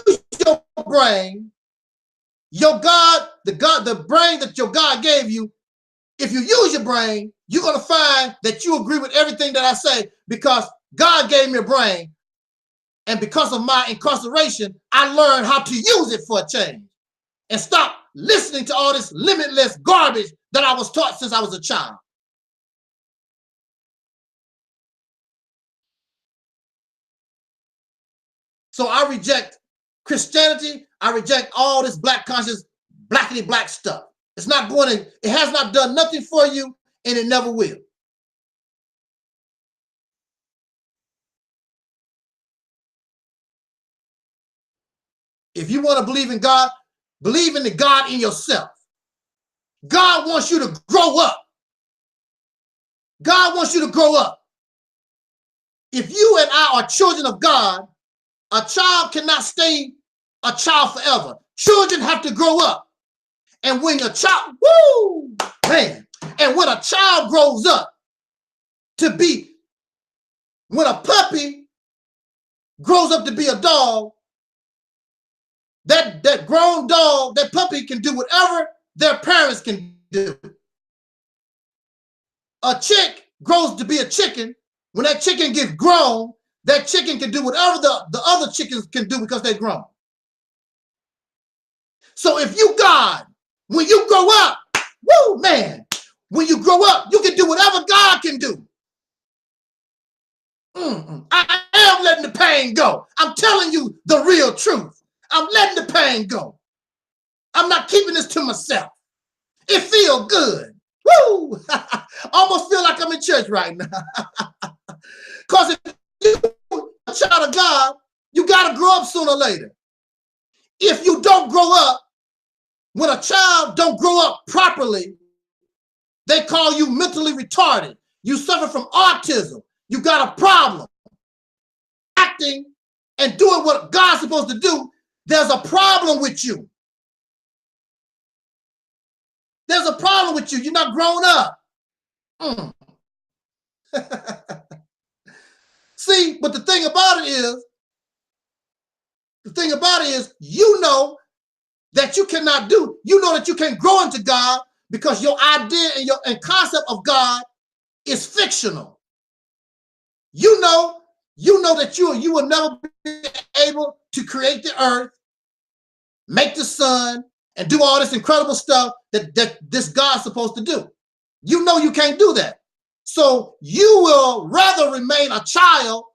Use your brain. Your God, the brain that your God gave you, if you use your brain, you're going to find that you agree with everything that I say because God gave me a brain. And because of my incarceration, I learned how to use it for a change. and stop listening to all this limitless garbage that I was taught since I was a child. So I reject Christianity. I reject all this black conscious, blackity black stuff. It's not going to, it has not done nothing for you, and it never will. If you want to believe in God, believe in the God in yourself. God wants you to grow up. God wants you to grow up. If you and I are children of God, a child cannot stay a child forever. Children have to grow up. And when a child, woo, man, and when a child grows up to be, when a puppy grows up to be a dog, that grown dog, that puppy can do whatever their parents can do. A chick grows to be a chicken. When that chicken gets grown, that chicken can do whatever the other chickens can do because they're grown. So if you God, when you grow up, woo, man, when you grow up, you can do whatever God can do. I am letting the pain go. I'm telling you the real truth. I'm letting the pain go. I'm not keeping this to myself. It feels good. Woo! Almost feel like I'm in church right now. Because if you're a child of God, you got to grow up sooner or later. If you don't grow up, when a child don't grow up properly, they call you mentally retarded. You suffer from autism. You got a problem. Acting and doing what God's supposed to do, there's a problem with you. There's a problem with you. You're not grown up. See, but the thing about it is, you know that you cannot do. You know that you can't grow into God because your idea and concept of God is fictional. You know that you will never be able to create the earth, make the sun, and do all this incredible stuff that this God's supposed to do. You know you can't do that. So you will rather remain a child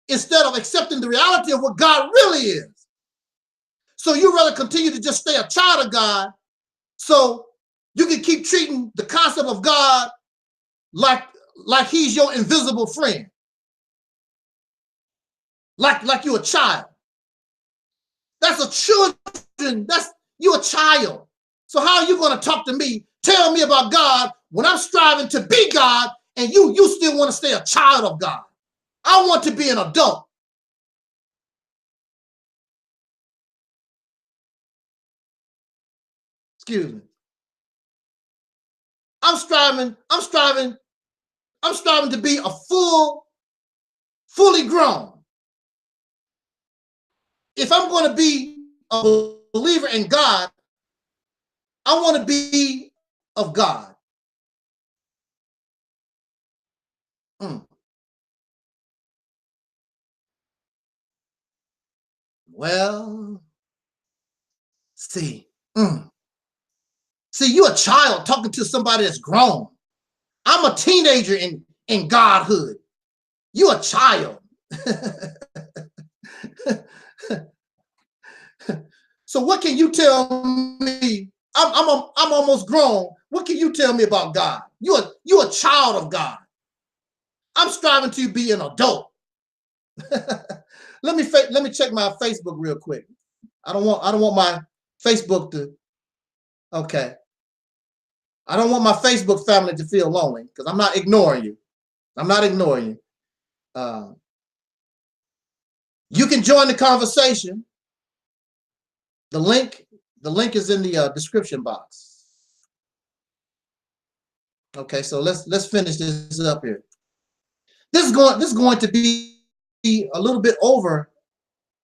instead of accepting the reality of what God really is. So you rather continue to just stay a child of God so you can keep treating the concept of God like he's your invisible friend. Like you're a child. That's a children. You're a child. So how are you going to talk to me, tell me about God when I'm striving to be God and you still want to stay a child of God? I want to be an adult. Excuse me. I'm striving to be a fully grown. If I'm going to be a believer in God, I want to be of God. Well, see, you're a child talking to somebody that's grown. I'm a teenager in godhood. You're a child. So what can you tell me? I'm almost grown. What can you tell me about God? You're a child of God. I'm striving to be an adult. Let me check my Facebook real quick. I don't want my Facebook to. Okay. I don't want my Facebook family to feel lonely because I'm not ignoring you. I'm not ignoring you. You can join the conversation. The link is in the description box. Okay, so let's finish this up here. This is going to be a little bit over.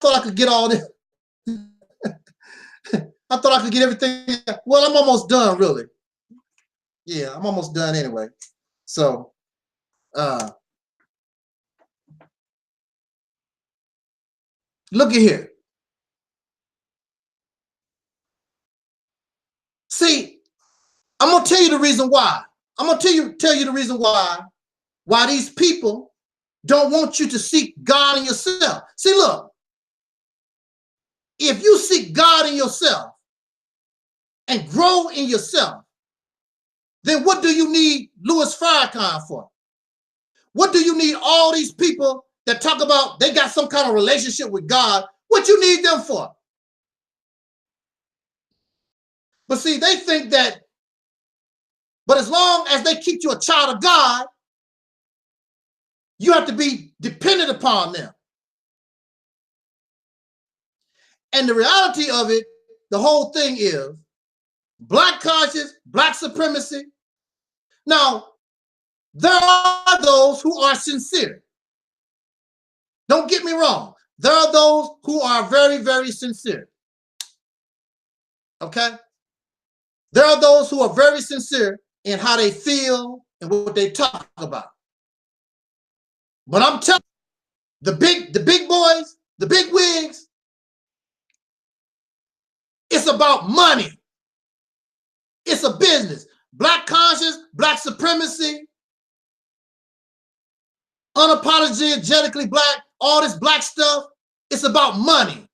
I thought I could get all this. I thought I could get everything. Well, I'm almost done, really. Yeah, I'm almost done anyway. So, look at here. reason why. I'm gonna tell you the reason why these people don't want you to seek God in yourself. See, look, if you seek God in yourself and grow in yourself, then what do you need Louis Farrakhan for? What do you need all these people that talk about they got some kind of relationship with God? What you need them for? But see, they think that, but as long as they keep you a child of God, you have to be dependent upon them. And the reality of it, the whole thing is Black conscience, Black supremacy. Now, there are those who are sincere. Don't get me wrong. There are those who are very, very sincere. Okay? There are those who are very sincere in how they feel and what they talk about. But I'm telling you, the big boys, the big wigs, it's about money. It's a business. Black conscience, Black supremacy, unapologetically Black, all this Black stuff, it's about money.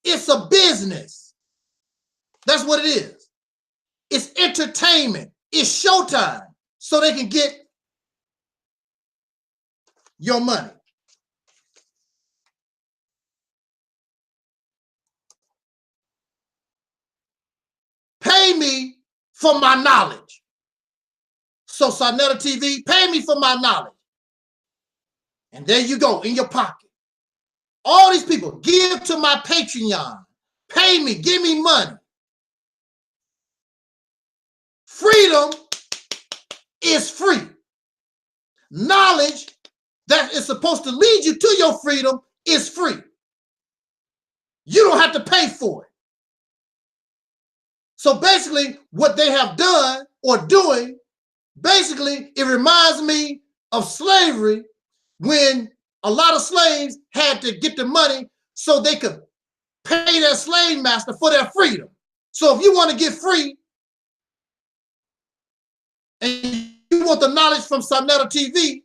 It's a business. That's what it is. It's entertainment. It's showtime so they can get your money. Pay me for my knowledge. So Sonetta TV, pay me for my knowledge. And there you go, in your pocket. All these people, give to my Patreon. Pay me, give me money. Freedom is free. Knowledge that is supposed to lead you to your freedom is free. You don't have to pay for it. So basically, what they have done or doing, basically, it reminds me of slavery when a lot of slaves had to get the money so they could pay their slave master for their freedom. So if you want to get free and you want the knowledge from Sonetta TV,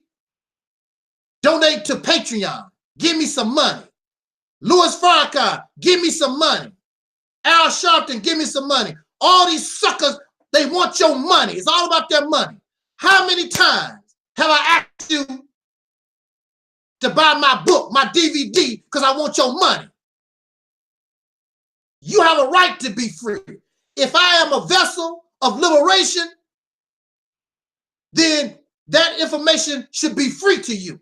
donate to Patreon. Give me some money. Louis Farrakhan, give me some money. Al Sharpton, give me some money. All these suckers, they want your money. It's all about their money. How many times have I asked you to buy my book, my DVD, because I want your money? You have a right to be free. If I am a vessel of liberation, then that information should be free to you.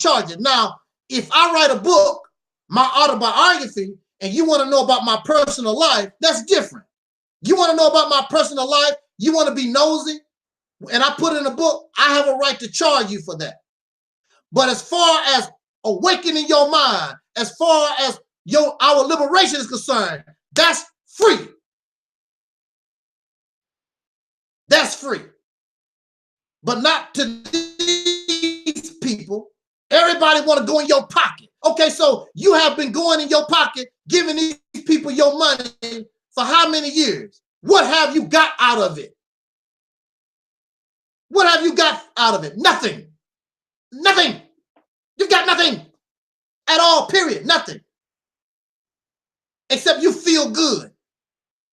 Charge it. Now, if I write a book, my autobiography, and you want to know about my personal life, that's different. You want to know about my personal life, you want to be nosy, and I put it in a book, I have a right to charge you for that. But as far as awakening your mind, as far as our liberation is concerned, that's free. That's free. But not to these people. Everybody want to go in your pocket. Okay, so you have been going in your pocket, giving these people your money for how many years? What have you got out of it? What have you got out of it? Nothing. Nothing. You've got nothing at all, period. Nothing. Except you feel good.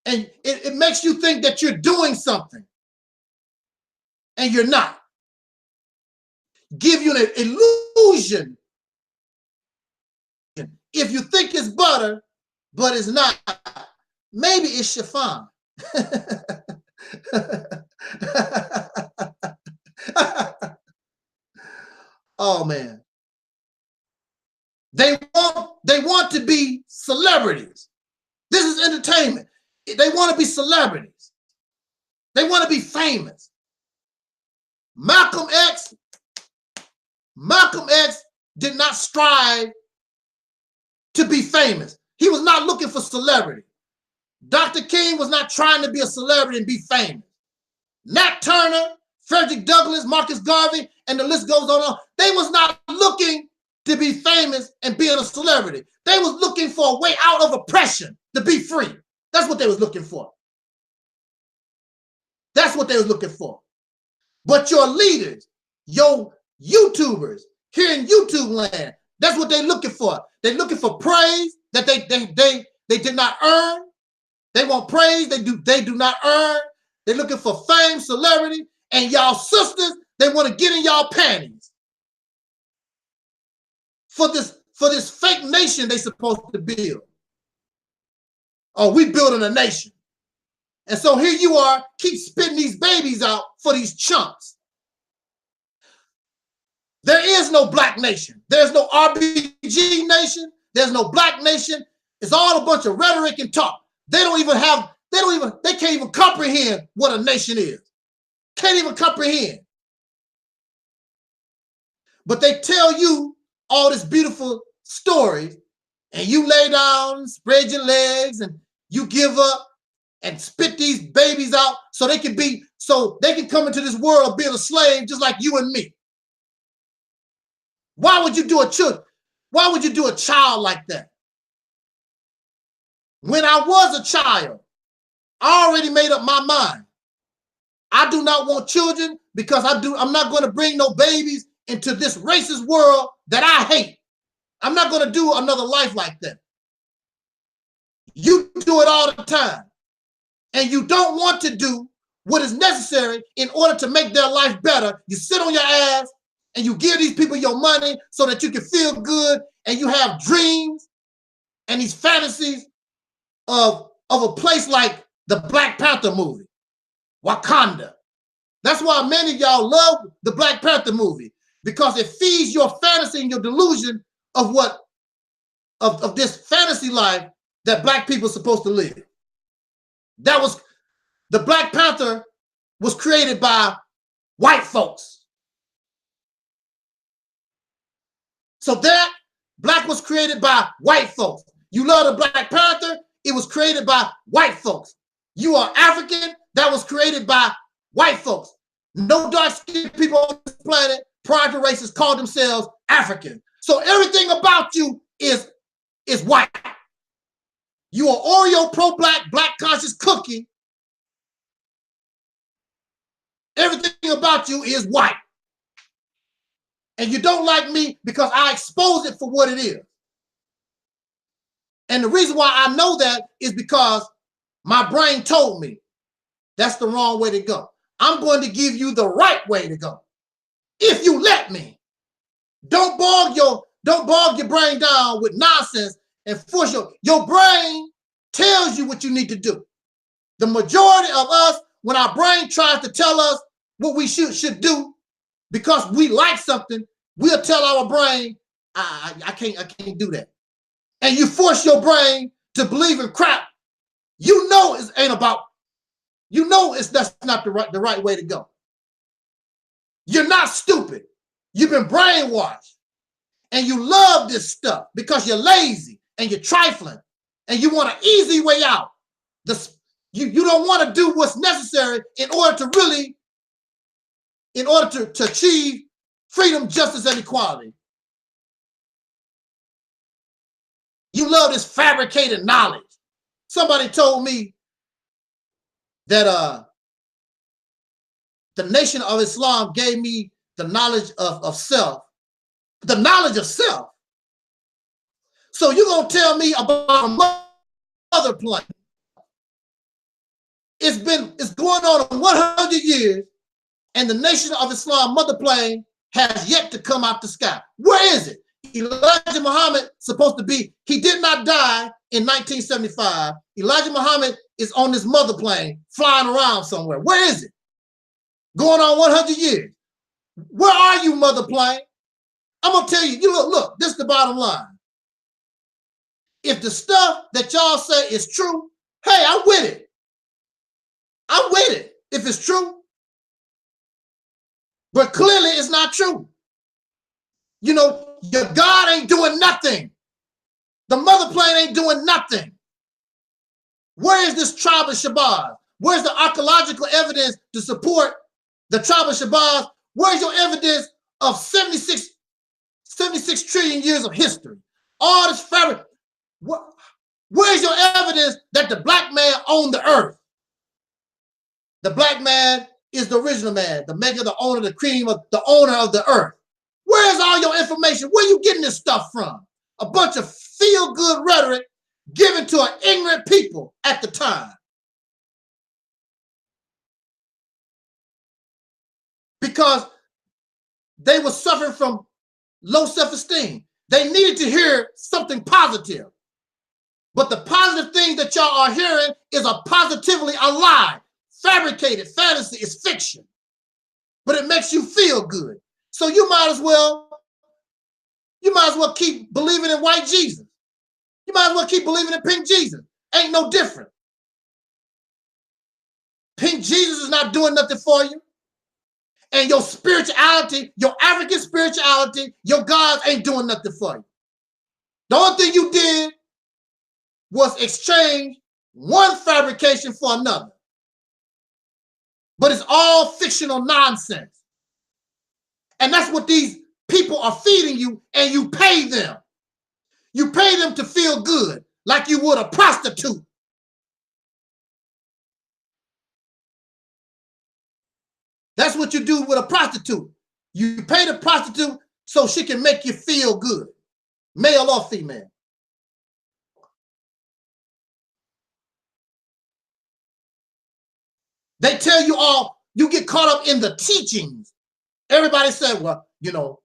And it makes you think that you're doing something. And you're not. Give you an illusion. If you think it's butter, but it's not, maybe it's chiffon. Oh man. They want to be celebrities. This is entertainment. They want to be celebrities. They want to be famous. Malcolm X did not strive to be famous. He was not looking for celebrity. Dr. King was not trying to be a celebrity and be famous. Nat Turner, Frederick Douglass, Marcus Garvey, and the list goes on. They was not looking to be famous and being a celebrity. They was looking for a way out of oppression, to be free. That's what they was looking for. That's what they was looking for. But your leaders, your YouTubers here in YouTube land, that's what they're looking for. They're looking for praise that they did not earn. They want praise they do not earn. They're looking for fame, celebrity, and y'all sisters, they want to get in y'all panties. For this fake nation they supposed to build. Oh, we building a nation. And so here you are, keep spitting these babies out for these chumps. There is no black nation. There's no RBG nation. There's no black nation. It's all a bunch of rhetoric and talk. They can't even comprehend what a nation is. Can't even comprehend. But they tell you all this beautiful stories, and you lay down, spread your legs, and you give up and spit these babies out so they can come into this world of being a slave just like you and me. Why would you do a child like that? When I was a child, I already made up my mind. I do not want children because I'm not going to bring no babies into this racist world that I hate. I'm not going to do another life like that. You do it all the time. And you don't want to do what is necessary in order to make their life better. You sit on your ass and you give these people your money so that you can feel good, and you have dreams and these fantasies of a place like the Black Panther movie, Wakanda. That's why many of y'all love the Black Panther movie, because it feeds your fantasy and your delusion of this fantasy life that black people are supposed to live. The Black Panther was created by white folks. So that black was created by white folks. You love the Black Panther, it was created by white folks. You are African, that was created by white folks. No dark-skinned people on this planet prior to races called themselves African. So everything about you is white. You are Oreo pro-black, black conscious cookie. Everything about you is white. And you don't like me because I expose it for what it is. And the reason why I know that is because my brain told me that's the wrong way to go. I'm going to give you the right way to go. If you let me. Don't bog your brain down with nonsense and force your brain tells you what you need to do. The majority of us, when our brain tries to tell us what we should do, because we like something, we'll tell our brain, I can't do that. And you force your brain to believe in crap. You know that's not the right way to go. You're not stupid. You've been brainwashed. And you love this stuff because you're lazy and you're trifling and you want an easy way out. You don't want to do what's necessary in order to achieve freedom, justice, and equality. You love this fabricated knowledge. Somebody told me that the Nation of Islam gave me the knowledge of self. The knowledge of self. So you're going to tell me about a mother plane. It's going on 100 years, and the Nation of Islam mother plane has yet to come out the sky. Where is it? Elijah Muhammad supposed to be, he did not die in 1975. Elijah Muhammad is on this mother plane flying around somewhere. Where is it? Going on 100 years. Where are you, mother plane? I'm going to tell you, look, this is the bottom line. If the stuff that y'all say is true, hey, I'm with it. I'm with it if it's true. But clearly it's not true. You know, your God ain't doing nothing. The mother plane ain't doing nothing. Where is this tribe of Shabazz? Where's the archaeological evidence to support the tribe of Shabazz? Where's your evidence of 76 76 trillion years of history. All this fabric. Where's your evidence that the black man owned the earth? The black man is the original man, the maker, the owner, the cream, the owner of the earth. Where's all your information? Where are you getting this stuff from? A bunch of feel-good rhetoric given to an ignorant people at the time. Because they were suffering from low self-esteem. They needed to hear something positive. But the positive thing that y'all are hearing is a positively a lie. Fabricated fantasy is fiction. But it makes you feel good. So you might as well keep believing in white Jesus. You might as well keep believing in pink Jesus. Ain't no different. Pink Jesus is not doing nothing for you. And your spirituality, your African spirituality, your gods ain't doing nothing for you. The only thing you did was exchange one fabrication for another. But it's all fictional nonsense. And that's what these people are feeding you, and you pay them. You pay them to feel good, like you would a prostitute. That's what you do with a prostitute. You pay the prostitute so she can make you feel good, male or female. They tell you all, you get caught up in the teachings. Everybody said, well, you know,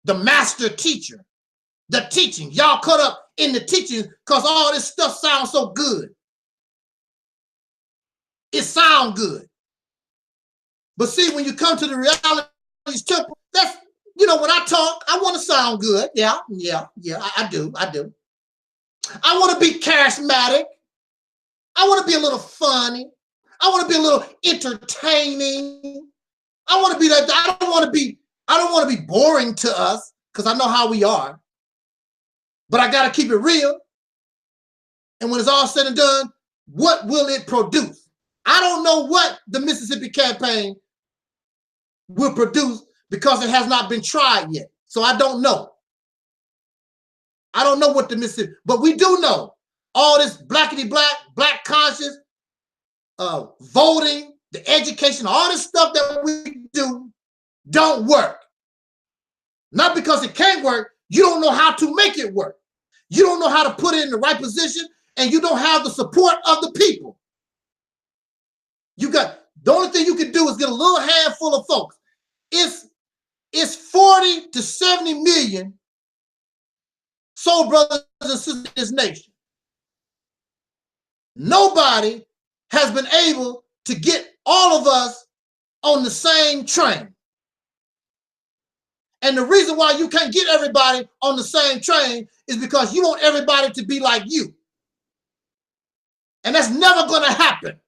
the master teacher, the teaching. Y'all caught up in the teachings because all this stuff sounds so good. It sounds good. But see, when you come to the realities temple, that's, you know, when I talk, I want to sound good. Yeah, I do. I want to be charismatic. I want to be a little funny. I want to be a little entertaining. I want to be that. I don't want to be boring to us because I know how we are. But I got to keep it real. And when it's all said and done, what will it produce? I don't know what the Mississippi campaign will produce because it has not been tried yet. So I don't know. I don't know what the Mississippi, but we do know all this blackity black conscious, voting, the education, all this stuff that we do don't work. Not because it can't work, you don't know how to make it work. You don't know how to put it in the right position, and you don't have the support of the people. The only thing you can do is get a little handful of folks. It's 40 to 70 million soul brothers and sisters in this nation. Nobody has been able to get all of us on the same train. And the reason why you can't get everybody on the same train is because you want everybody to be like you. And that's never going to happen.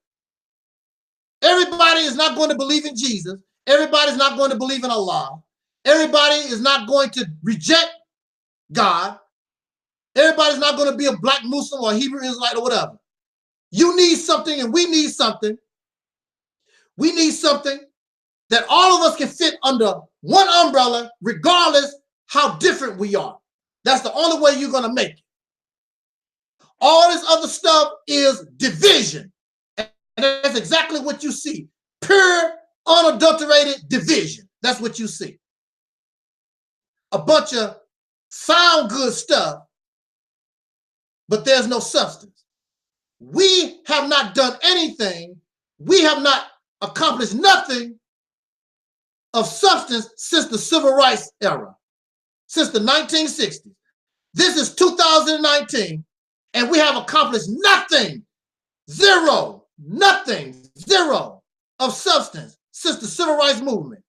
Everybody is not going to believe in Jesus. Everybody's not going to believe in Allah. Everybody is not going to reject God. Everybody's not going to be a black Muslim or Hebrew Israelite or whatever. You need something and we need something. We need something that all of us can fit under one umbrella, regardless how different we are. That's the only way you're going to make it. All this other stuff is division. And that's exactly what you see. Pure, unadulterated division. That's what you see. A bunch of sound good stuff, but there's no substance. We have not done anything. We have not accomplished nothing of substance since the civil rights era, since the 1960s. This is 2019, and we have accomplished nothing, zero of substance since the civil rights movement.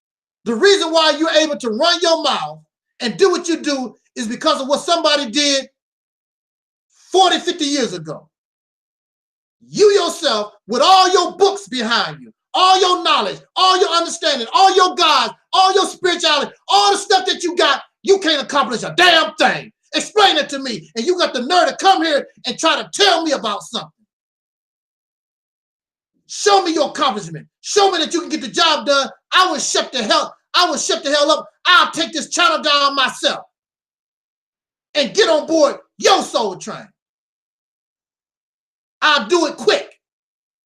The reason why you're able to run your mouth and do what you do is because of what somebody did 40, 50 years ago. You yourself, with all your books behind you, all your knowledge, all your understanding, all your gods, all your spirituality, all the stuff that you got, you can't accomplish a damn thing. Explain it to me. And you got the nerve to come here and try to tell me about something. Show me your accomplishment. Show me that you can get the job done. I will shut the hell up. I'll take this channel down myself. and get on board your soul train. I'll do it quick.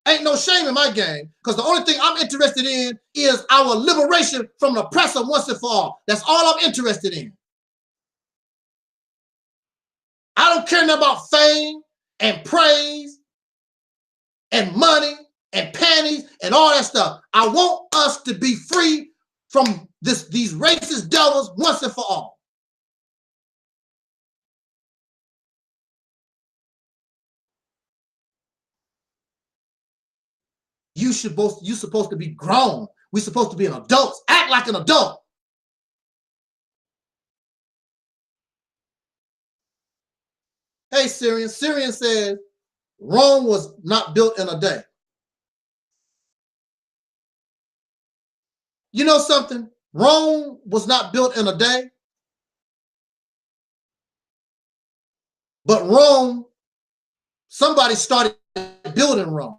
Ain't no shame in my game, because the only thing I'm interested in is our liberation from the oppressor once and for all. That's all I'm interested in. I don't care nothing about fame and praise and money and panties and all that stuff. I want us to be free from these racist devils once and for all. You're supposed to be grown. We're supposed to be an adult. Act like an adult. Hey, Syrian. Syrian says Rome was not built in a day. You know something? Rome was not built in a day. But Rome, somebody started building Rome.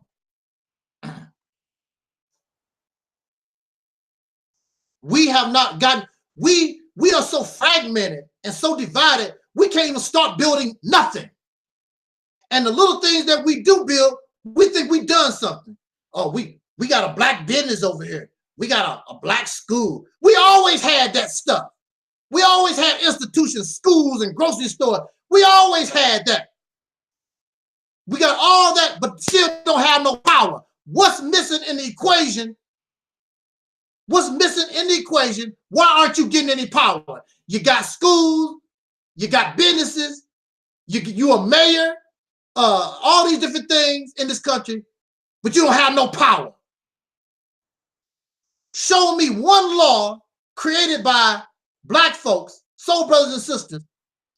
We have not gotten, we are so fragmented and so divided, we can't even start building nothing. And the little things that we do build, we think we've done something. Oh, we got a black business over here. We got a black school. We always had that stuff. We always had institutions, schools, and grocery stores. We always had that. We got all that, but still don't have no power. What's missing in the equation? What's missing in the equation? Why aren't you getting any power? You got schools, you got businesses, you a mayor, all these different things in this country, but you don't have no power. Show me one law created by black folks, soul brothers and sisters,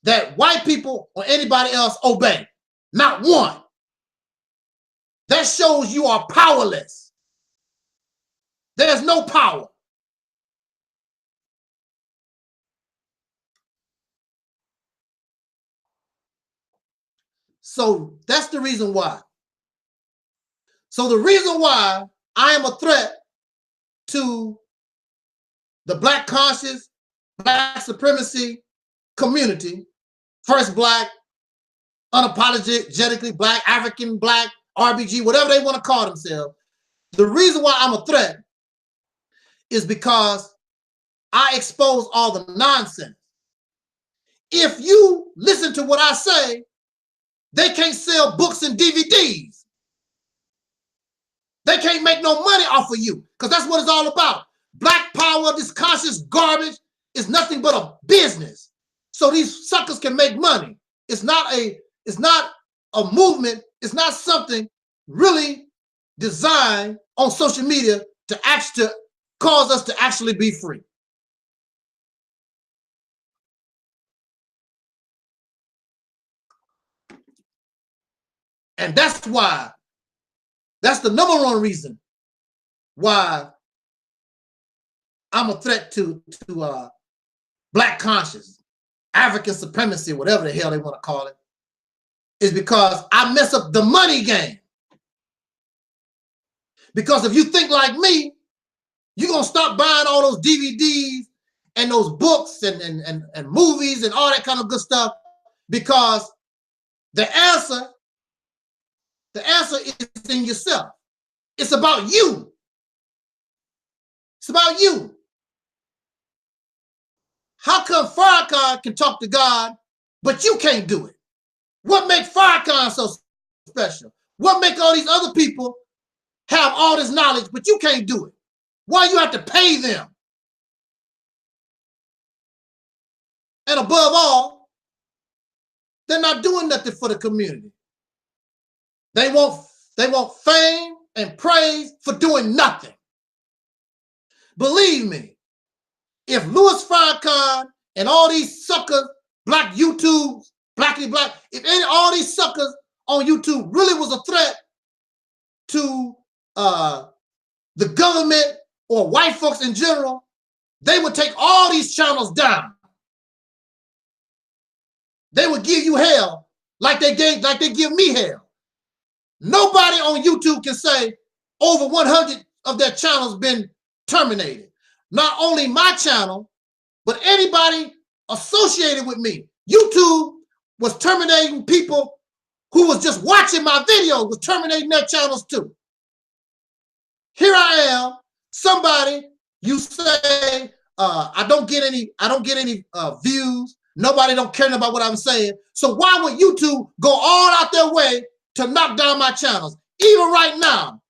that white people or anybody else obey. Not one. That shows you are powerless. There's no power. So that's the reason why. So the reason why I am a threat to the black conscious, black supremacy community, first black, unapologetically black, African black, RBG, whatever they want to call themselves. The reason why I'm a threat is because I expose all the nonsense. If you listen to what I say, they can't sell books and DVDs. They can't make no money off of you, because that's what it's all about. Black power, this conscious garbage, is nothing but a business. So these suckers can make money. It's not a movement. It's not something really designed on social media to cause us to actually be free. And that's why, that's the number one reason why I'm a threat to black conscience, African supremacy, whatever the hell they want to call it, is because I mess up the money game. Because if you think like me, you're going to stop buying all those DVDs and those books and movies and all that kind of good stuff, because the answer is in yourself. It's about you. It's about you. How come Farrakhan can talk to God, but you can't do it? What makes Farrakhan so special? What makes all these other people have all this knowledge, but you can't do it? Why you have to pay them? And above all, they're not doing nothing for the community. They want fame and praise for doing nothing. Believe me, if Louis Farrakhan and all these suckers, black YouTubes, blackity black, if all these suckers on YouTube really was a threat to the government or white folks in general, they would take all these channels down. They would give you hell like they give me hell. Nobody on YouTube can say over 100 of their channels been terminated. Not only my channel, but anybody associated with me. YouTube was terminating people who was just watching my videos, was terminating their channels too. Here I am, somebody, you say, I don't get any views. Nobody don't care about what I'm saying. So why would YouTube go all out their way to knock down my channels? Even right now,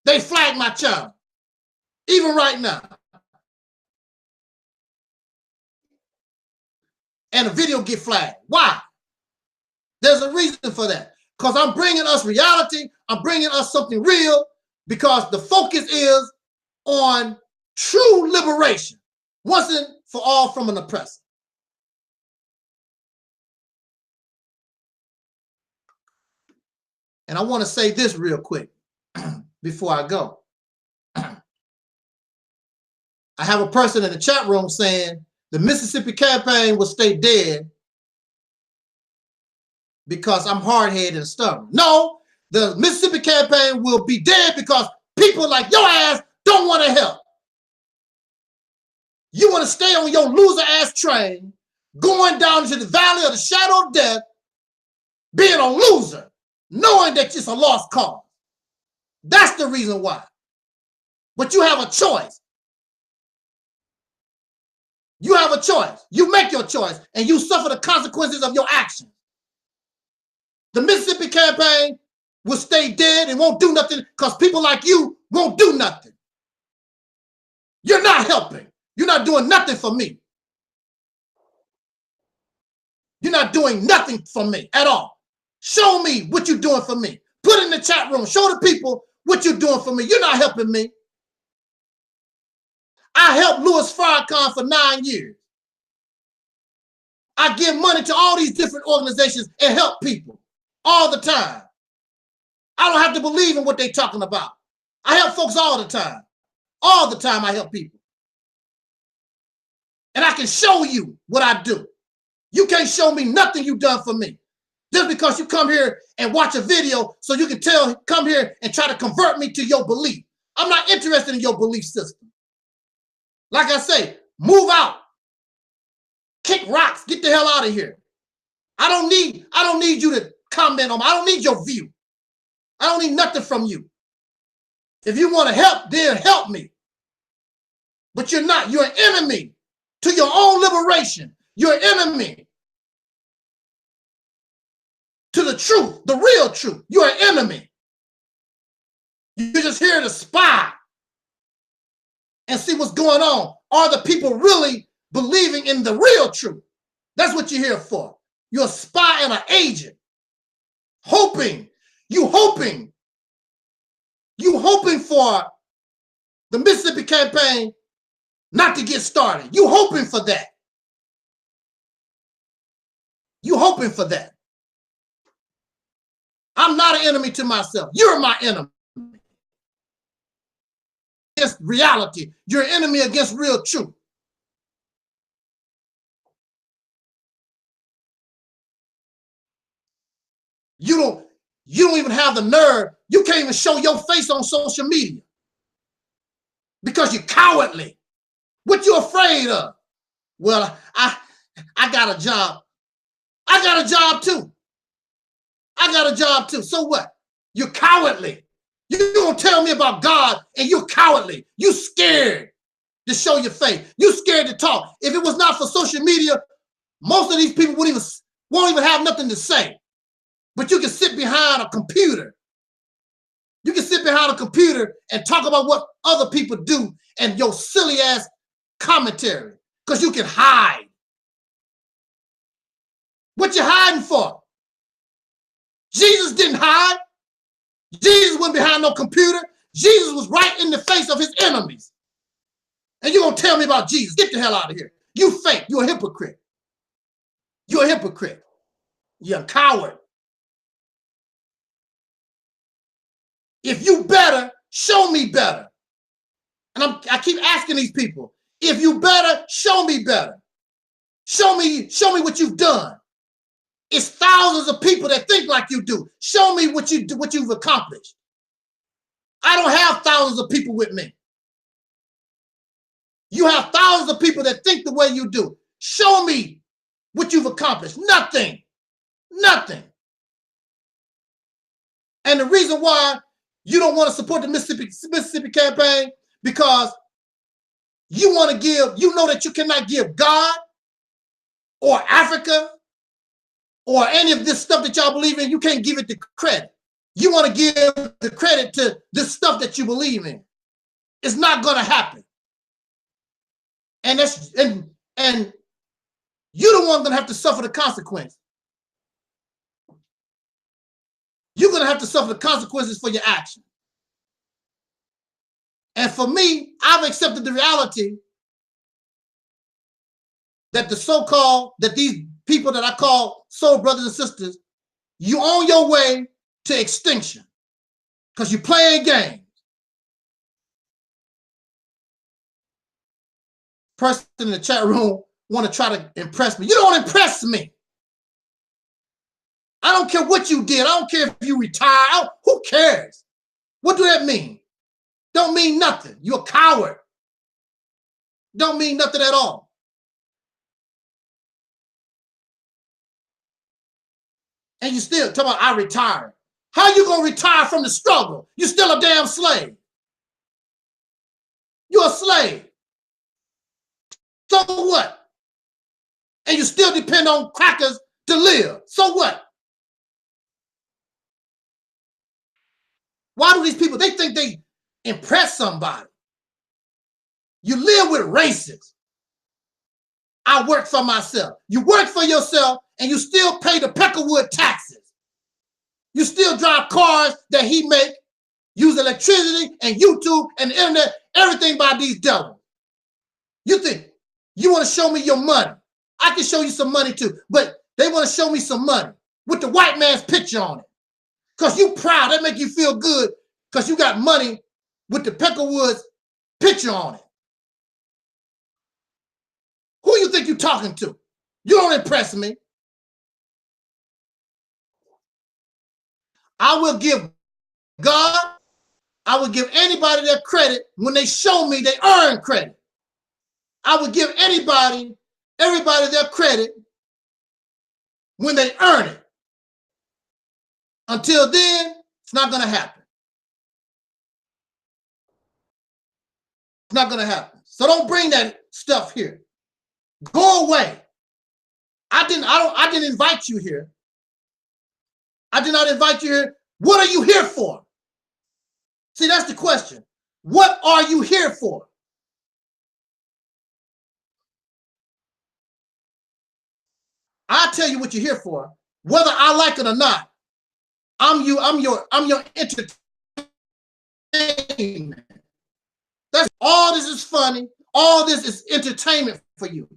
they flag my channel. Even right now. And a video get flagged. Why? There's a reason for that. Because I'm bringing us reality. I'm bringing us something real. Because the focus is on true liberation. Once and for all from an oppressor. And I want to say this real quick before I go. I have a person in the chat room saying the Mississippi campaign will stay dead because I'm hard-headed and stubborn. No, the Mississippi campaign will be dead because people like your ass don't want to help. You want to stay on your loser-ass train, going down into the valley of the shadow of death, being a loser, knowing that it's a lost cause. That's the reason why. But you have a choice. You have a choice. You make your choice, and you suffer the consequences of your actions. The Mississippi campaign will stay dead and won't do nothing because people like you won't do nothing. You're not helping. You're not doing nothing for me. You're not doing nothing for me at all. Show me what you're doing for me. Put it in the chat room. Show the people what you're doing for me. You're not helping me. I helped Louis Farrakhan for 9 years. I give money to all these different organizations and help people all the time. I don't have to believe in what they're talking about. I help folks all the time. All the time I help people. And I can show you what I do. You can't show me nothing you've done for me. Just because you come here and watch a video so you can come here and try to convert me to your belief. I'm not interested in your belief system. Like I say, move out. Kick rocks. Get the hell out of here. I don't need you to comment on me. I don't need your view. I don't need nothing from you. If you want to help, then help me. But you're not. You're an enemy to your own liberation. You're an enemy to the truth, the real truth. You're an enemy. You're just here to spy and see what's going on. Are the people really believing in the real truth? That's what you're here for. You're a spy and an agent. You hoping for the Mississippi campaign not to get started. You hoping for that. You hoping for that. I'm not an enemy to myself. You're my enemy. Against reality. You're an enemy against real truth. You don't even have the nerve. You can't even show your face on social media because you're cowardly. What you afraid of? Well, I got a job. I got a job too. I got a job too. So what? You're cowardly. You don't tell me about God and you're cowardly. You scared to show your face. You scared to talk. If it was not for social media, most of these people won't even have nothing to say. But you can sit behind a computer. You can sit behind a computer and talk about what other people do and your silly ass commentary because you can hide. What you hiding for? Jesus didn't hide. Jesus wasn't behind no computer. Jesus was right in the face of his enemies. And you're going to tell me about Jesus. Get the hell out of here. You fake. You're a hypocrite. You're a hypocrite. You're a coward. If you better, show me better. And I keep asking these people, if you better, show me better. Show me what you've done. It's thousands of people that think like you do. Show me what you've accomplished. I don't have thousands of people with me. You have thousands of people that think the way you do. Show me what you've accomplished? Nothing. Nothing. And the reason why you don't want to support the Mississippi campaign, because you want to give, you know that you cannot give God or Africa or any of this stuff that y'all believe in, you can't give it the credit. You want to give the credit to this stuff that you believe in. It's not going to happen. And that's and you're the one going to have to suffer the consequence. You're going to have to suffer the consequences for your action. And for me, I've accepted the reality that the so-called, that these people that I call soul brothers and sisters, you on your way to extinction because you're playing games. Person in the chat room want to try to impress me. You don't impress me. I don't care what you did. I don't care if you retire. Who cares? What do that mean? Don't mean nothing. You're a coward. Don't mean nothing at all. And you still talking about I retired. How you gonna retire from the struggle? You're still a damn slave. You're a slave. So what? And you still depend on crackers to live. So what? Why do these people, they think they impress somebody? You live with racists. I work for myself. You work for yourself and you still pay the Peckerwood taxes. You still drive cars that he make, use electricity and YouTube and the internet, everything by these devils. You think you want to show me your money? I can show you some money too, but they want to show me some money with the white man's picture on it. Because you proud, that make you feel good because you got money with the Peckerwood's picture on it. Who you think you're talking to? You don't impress me. I will give God, I will give anybody their credit when they show me they earn credit. I will give everybody their credit when they earn it. Until then, it's not going to happen. It's not going to happen. So don't bring that stuff here. Go away. I didn't invite you here. I did not invite you here. What are you here for? See, that's the question. What are you here for? I tell you what you're here for, whether I like it or not. I'm your entertainment. That's all. This is funny. All this is entertainment for you.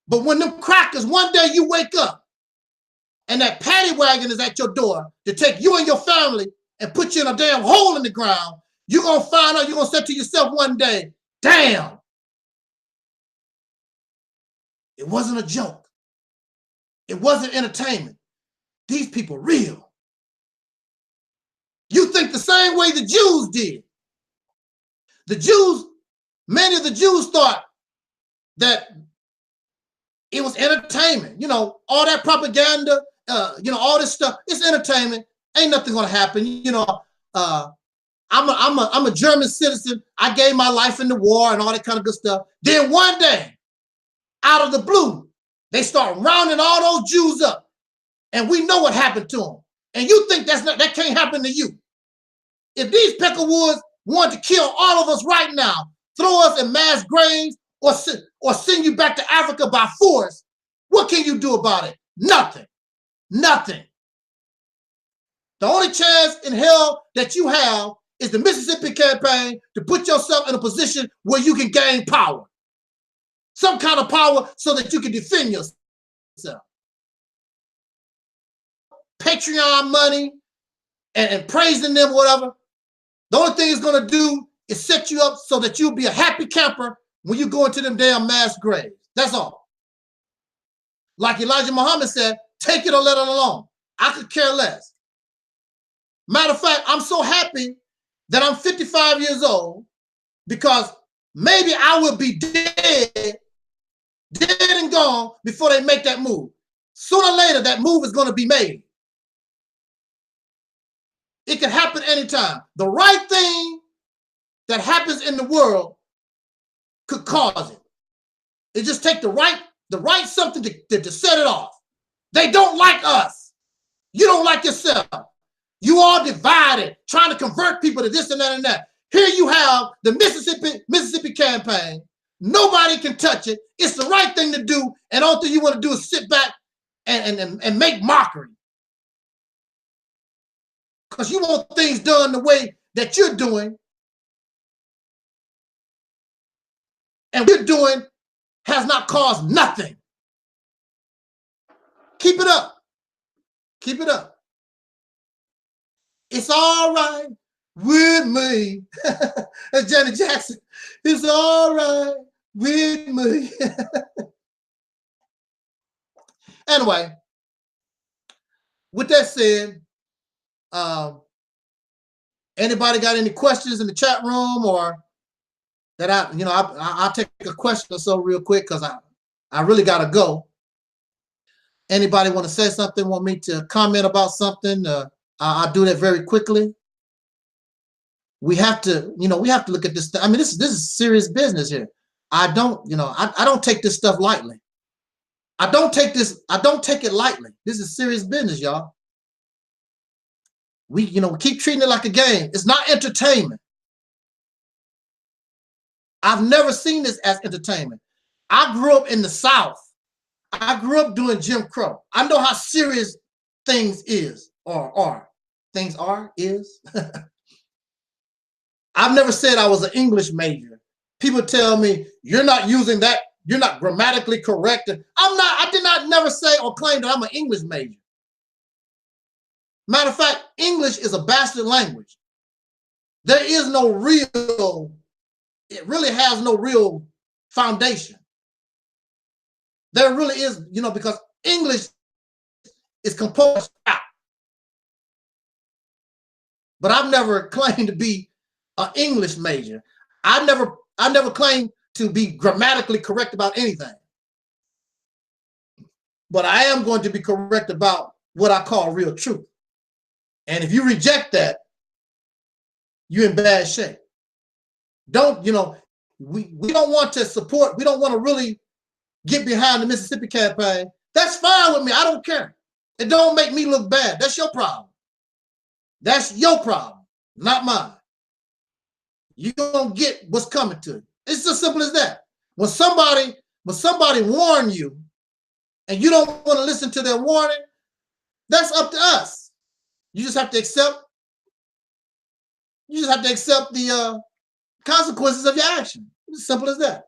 But when them crackers, one day you wake up and that paddy wagon is at your door to take you and your family and put you in a damn hole in the ground, you're going to find out, you're going to say to yourself one day, damn, it wasn't a joke. It wasn't entertainment. These people real. You think the same way the Jews did. The Jews, many of the Jews thought that it was entertainment. You know, all that propaganda, all this stuff, it's entertainment. Ain't nothing gonna happen. You know, I'm a German citizen. I gave my life in the war and all that kind of good stuff. Then one day, out of the blue, they start rounding all those Jews up. And we know what happened to them. And you think that can't happen to you. If these Peckerwoods want to kill all of us right now, throw us in mass graves, or send you back to Africa by force, what can you do about it? Nothing. Nothing. The only chance in hell that you have is the Mississippi campaign to put yourself in a position where you can gain power. Some kind of power so that you can defend yourself. Patreon money and praising them, whatever. The only thing it's going to do is set you up so that you'll be a happy camper when you go into them damn mass graves. That's all. Like Elijah Muhammad said, take it or let it alone. I could care less. Matter of fact, I'm so happy that I'm 55 years old because maybe I will be dead dead and gone before they make that move. Sooner or later, that move is going to be made. It can happen anytime. The right thing that happens in the world could cause it. It just takes the right something to set it off. They don't like us. You don't like yourself. You all divided, trying to convert people to this and that and that. Here you have the Mississippi campaign. Nobody can touch it. It's the right thing to do, and all thing you want to do is sit back and make mockery. Because you want things done the way that you're doing. And what you're doing has not caused nothing. Keep it up. Keep it up. It's all right with me. That's Janet Jackson. It's all right with me. Anyway, with that said, anybody got any questions in the chat room, or that I'll take a question or so real quick because I really gotta go. Anybody want to say something? Want me to comment about something? I'll do that very quickly. We have to, we have to look at this. I mean, this is serious business here. I don't take this stuff lightly. I don't take it lightly. This is serious business, y'all. We keep treating it like a game. It's not entertainment. I've never seen this as entertainment. I grew up in the South. I grew up doing Jim Crow. I know how serious things is or are. Things are, is. I've never said I was an English major. People tell me, you're not using that, you're not grammatically correct. I did not never say or claim that I'm an English major. Matter of fact, English is a bastard language. There is no real, it really has no real foundation. There really is, because English is composed out. But I've never claimed to be an English major. I never claimed to be grammatically correct about anything. But I am going to be correct about what I call real truth. And if you reject that, you're in bad shape. We don't want to support, we don't want to really get behind the Mississippi campaign. That's fine with me. I don't care. It don't make me look bad. That's your problem. That's your problem, not mine. You're going to get what's coming to you. It's as simple as that. When somebody warn you and you don't want to listen to their warning, that's up to us. You just have to accept the consequences of your action. It's as simple as that.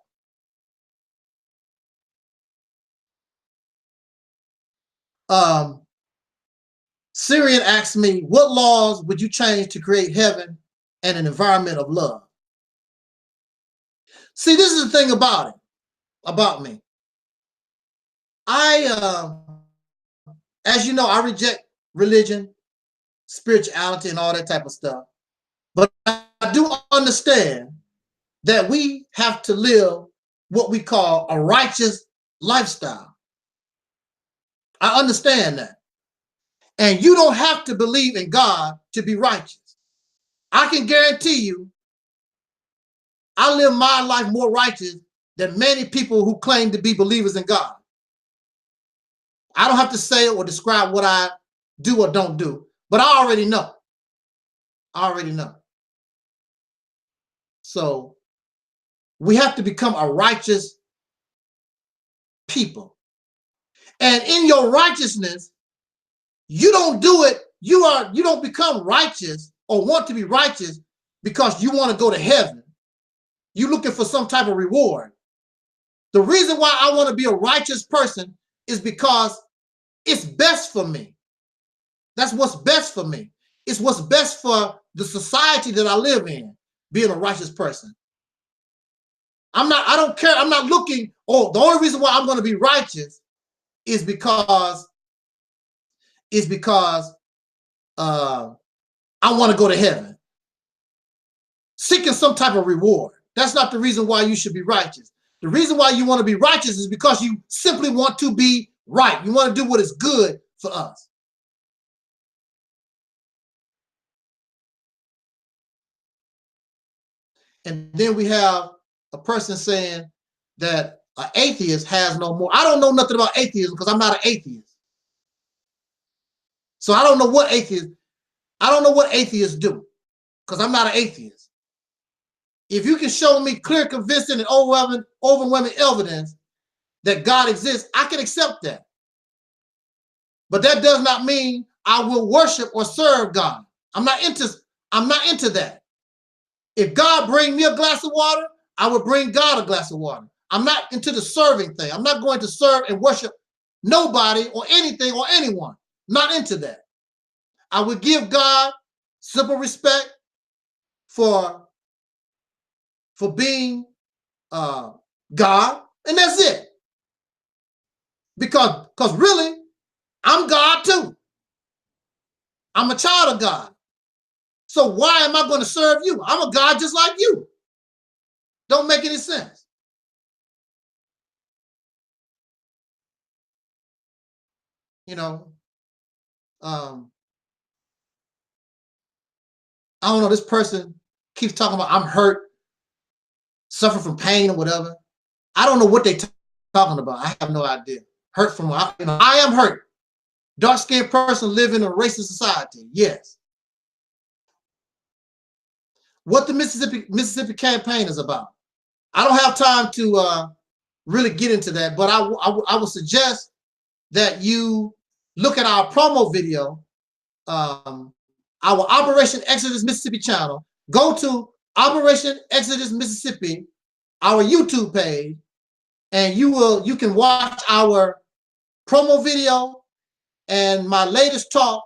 Syrian asked me, what laws would you change to create heaven and an environment of love? See, this is the thing about me. As you know, I reject religion, spirituality, and all that type of stuff. But I do understand that we have to live what we call a righteous lifestyle. I understand that. And you don't have to believe in God to be righteous. I can guarantee you, I live my life more righteous than many people who claim to be believers in God. I don't have to say or describe what I do or don't do, but I already know. I already know. So we have to become a righteous people. And in your righteousness, you don't do it, you don't become righteous or want to be righteous because you want to go to heaven. You're looking for some type of reward. The reason why I want to be a righteous person is because it's best for me. That's what's best for me. It's what's best for the society that I live in, being a righteous person. I don't care. I'm not looking, the only reason why I'm going to be righteous is because I want to go to heaven. Seeking some type of reward. That's not the reason why you should be righteous. The reason why you want to be righteous is because you simply want to be right. You want to do what is good for us. And then we have a person saying that an atheist has no more. I don't know nothing about atheism because I'm not an atheist. So I don't know what atheists do because I'm not an atheist. If you can show me clear, convincing, and overwhelming evidence that God exists, I can accept that. But that does not mean I will worship or serve God. I'm not into that. If God bring me a glass of water, I will bring God a glass of water. I'm not into the serving thing. I'm not going to serve and worship nobody or anything or anyone. Not into that. I would give God simple respect for being God, and that's it. Because really, I'm God too. I'm a child of God. So why am I going to serve you? I'm a God just like you. Don't make any sense. You know, I don't know, this person keeps talking about I'm hurt, suffer from pain or whatever. I don't know what they're talking about. I have no idea. Hurt from, I am hurt. Dark-skinned person living in a racist society. Yes. What the Mississippi campaign is about. I don't have time to really get into that, but I would suggest that you look at our promo video, our Operation Exodus Mississippi channel. Go to Operation Exodus Mississippi, our YouTube page, and you can watch our promo video and my latest talk,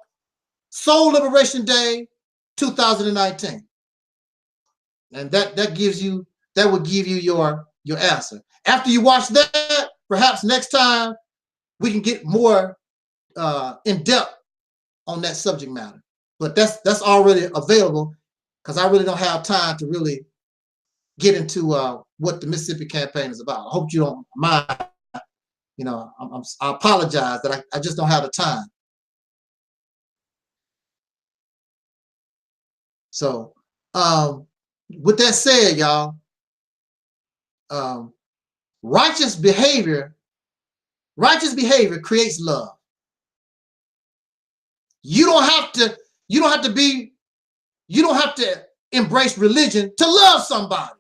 Soul Liberation Day 2019. And that would give you your answer. After you watch that, perhaps next time we can get more in depth on that subject matter. But that's already available because I really don't have time to really get into what the Mississippi campaign is about. I hope you don't mind. You know, I apologize that I just don't have the time. So with that said, y'all, righteous behavior creates love. You don't have to embrace religion to love somebody.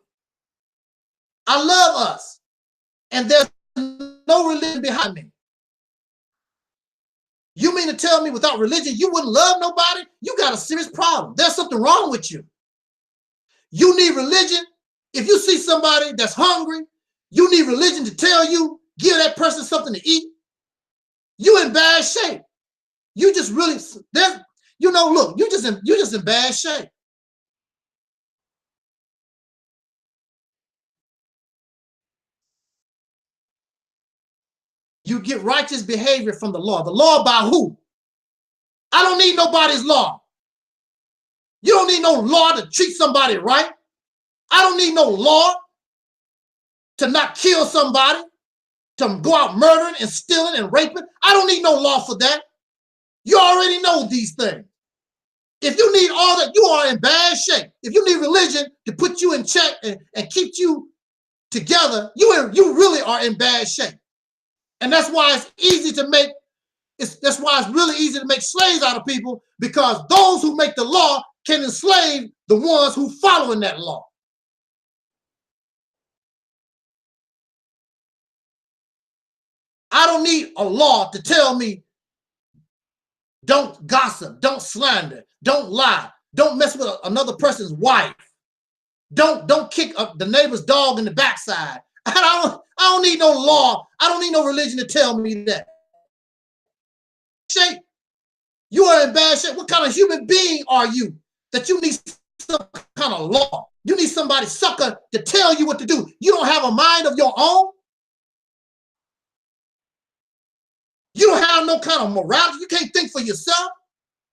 I love us, and there's no religion behind me. You mean to tell me without religion you wouldn't love nobody? You got a serious problem. There's something wrong with you. You need religion. If you see somebody that's hungry, you need religion to tell you, give that person something to eat. You in bad shape. You just really, look, you just in bad shape. You get righteous behavior from the law. The law by who? I don't need nobody's law. You don't need no law to treat somebody right. I don't need no law to not kill somebody, to go out murdering and stealing and raping. I don't need no law for that. You already know these things. If you need all that, you are in bad shape. If you need religion to put you in check and keep you together, you really are in bad shape. And that's why it's easy to make, that's why it's really easy to make slaves out of people, because those who make the law can enslave the ones who following that law. I don't need a law to tell me don't gossip, don't slander, don't lie, don't mess with another person's wife, don't kick the neighbor's dog in the backside. I don't need no law. I don't need no religion to tell me that. Shape. You are in bad shape. What kind of human being are you that you need some kind of law? You need somebody sucker to tell you what to do. You don't have a mind of your own. You don't have no kind of morality. You can't think for yourself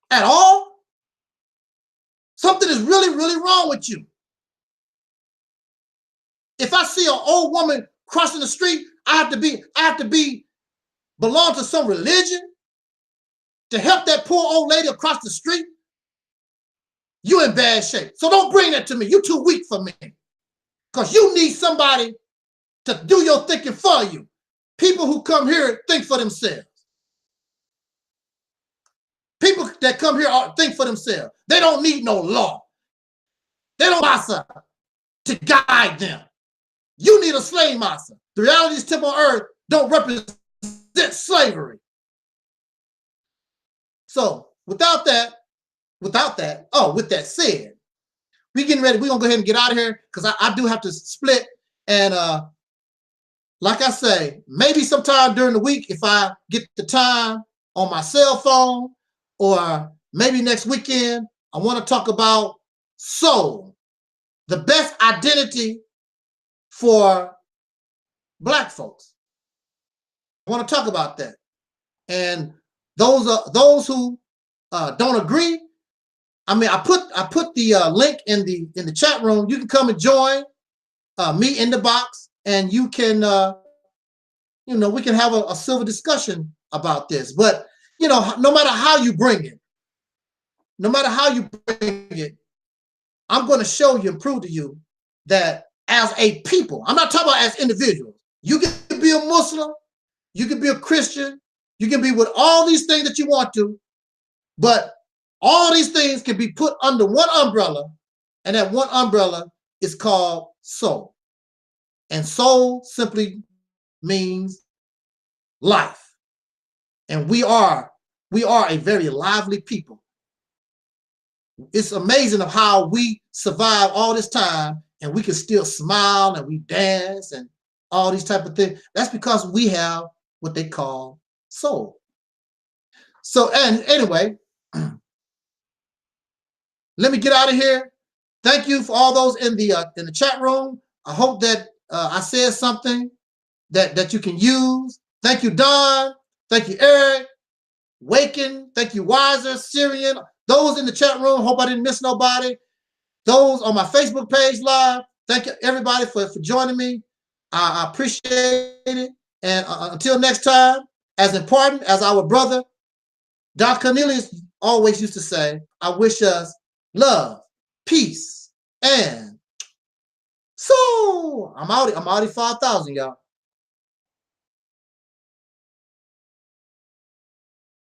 at all. Something is really, really wrong with you. If I see an old woman crossing the street, I have to belong to some religion to help that poor old lady across the street. You in bad shape. So don't bring that to me. You too weak for me. Because you need somebody to do your thinking for you. People who come here think for themselves. People that come here think for themselves. They don't need no law. They don't massa to guide them. You need a slave master. The realities temple on earth don't represent slavery. So with that said, we getting ready. We're gonna go ahead and get out of here because I do have to split. And like I say, maybe sometime during the week, if I get the time on my cell phone, or maybe next weekend, I want to talk about soul, the best identity for Black folks. I want to talk about that. And those who don't agree, I mean, I put the link in the chat room. You can come and join me in the box, and you can we can have a civil discussion about this. But no matter how you bring it, I'm going to show you and prove to you that as a people, I'm not talking about as individuals. You can be a Muslim, you can be a Christian, you can be with all these things that you want to, but all these things can be put under one umbrella, and that one umbrella is called soul. And soul simply means life. And we are a very lively people. It's amazing of how we survive all this time and we can still smile and we dance and all these type of things. That's because we have what they call soul. So, and anyway, let me get out of here. Thank you for all those in the chat room. I hope that I said something that you can use. Thank you, Don. Thank you, Eric. Waken. Thank you, Wiser, Syrian. Those in the chat room, hope I didn't miss nobody. Those on my Facebook page live, thank you everybody for joining me. I appreciate it. And until next time, as important as our brother, Dr. Cornelius always used to say, I wish us love, peace, and so I'm out 5,000, y'all.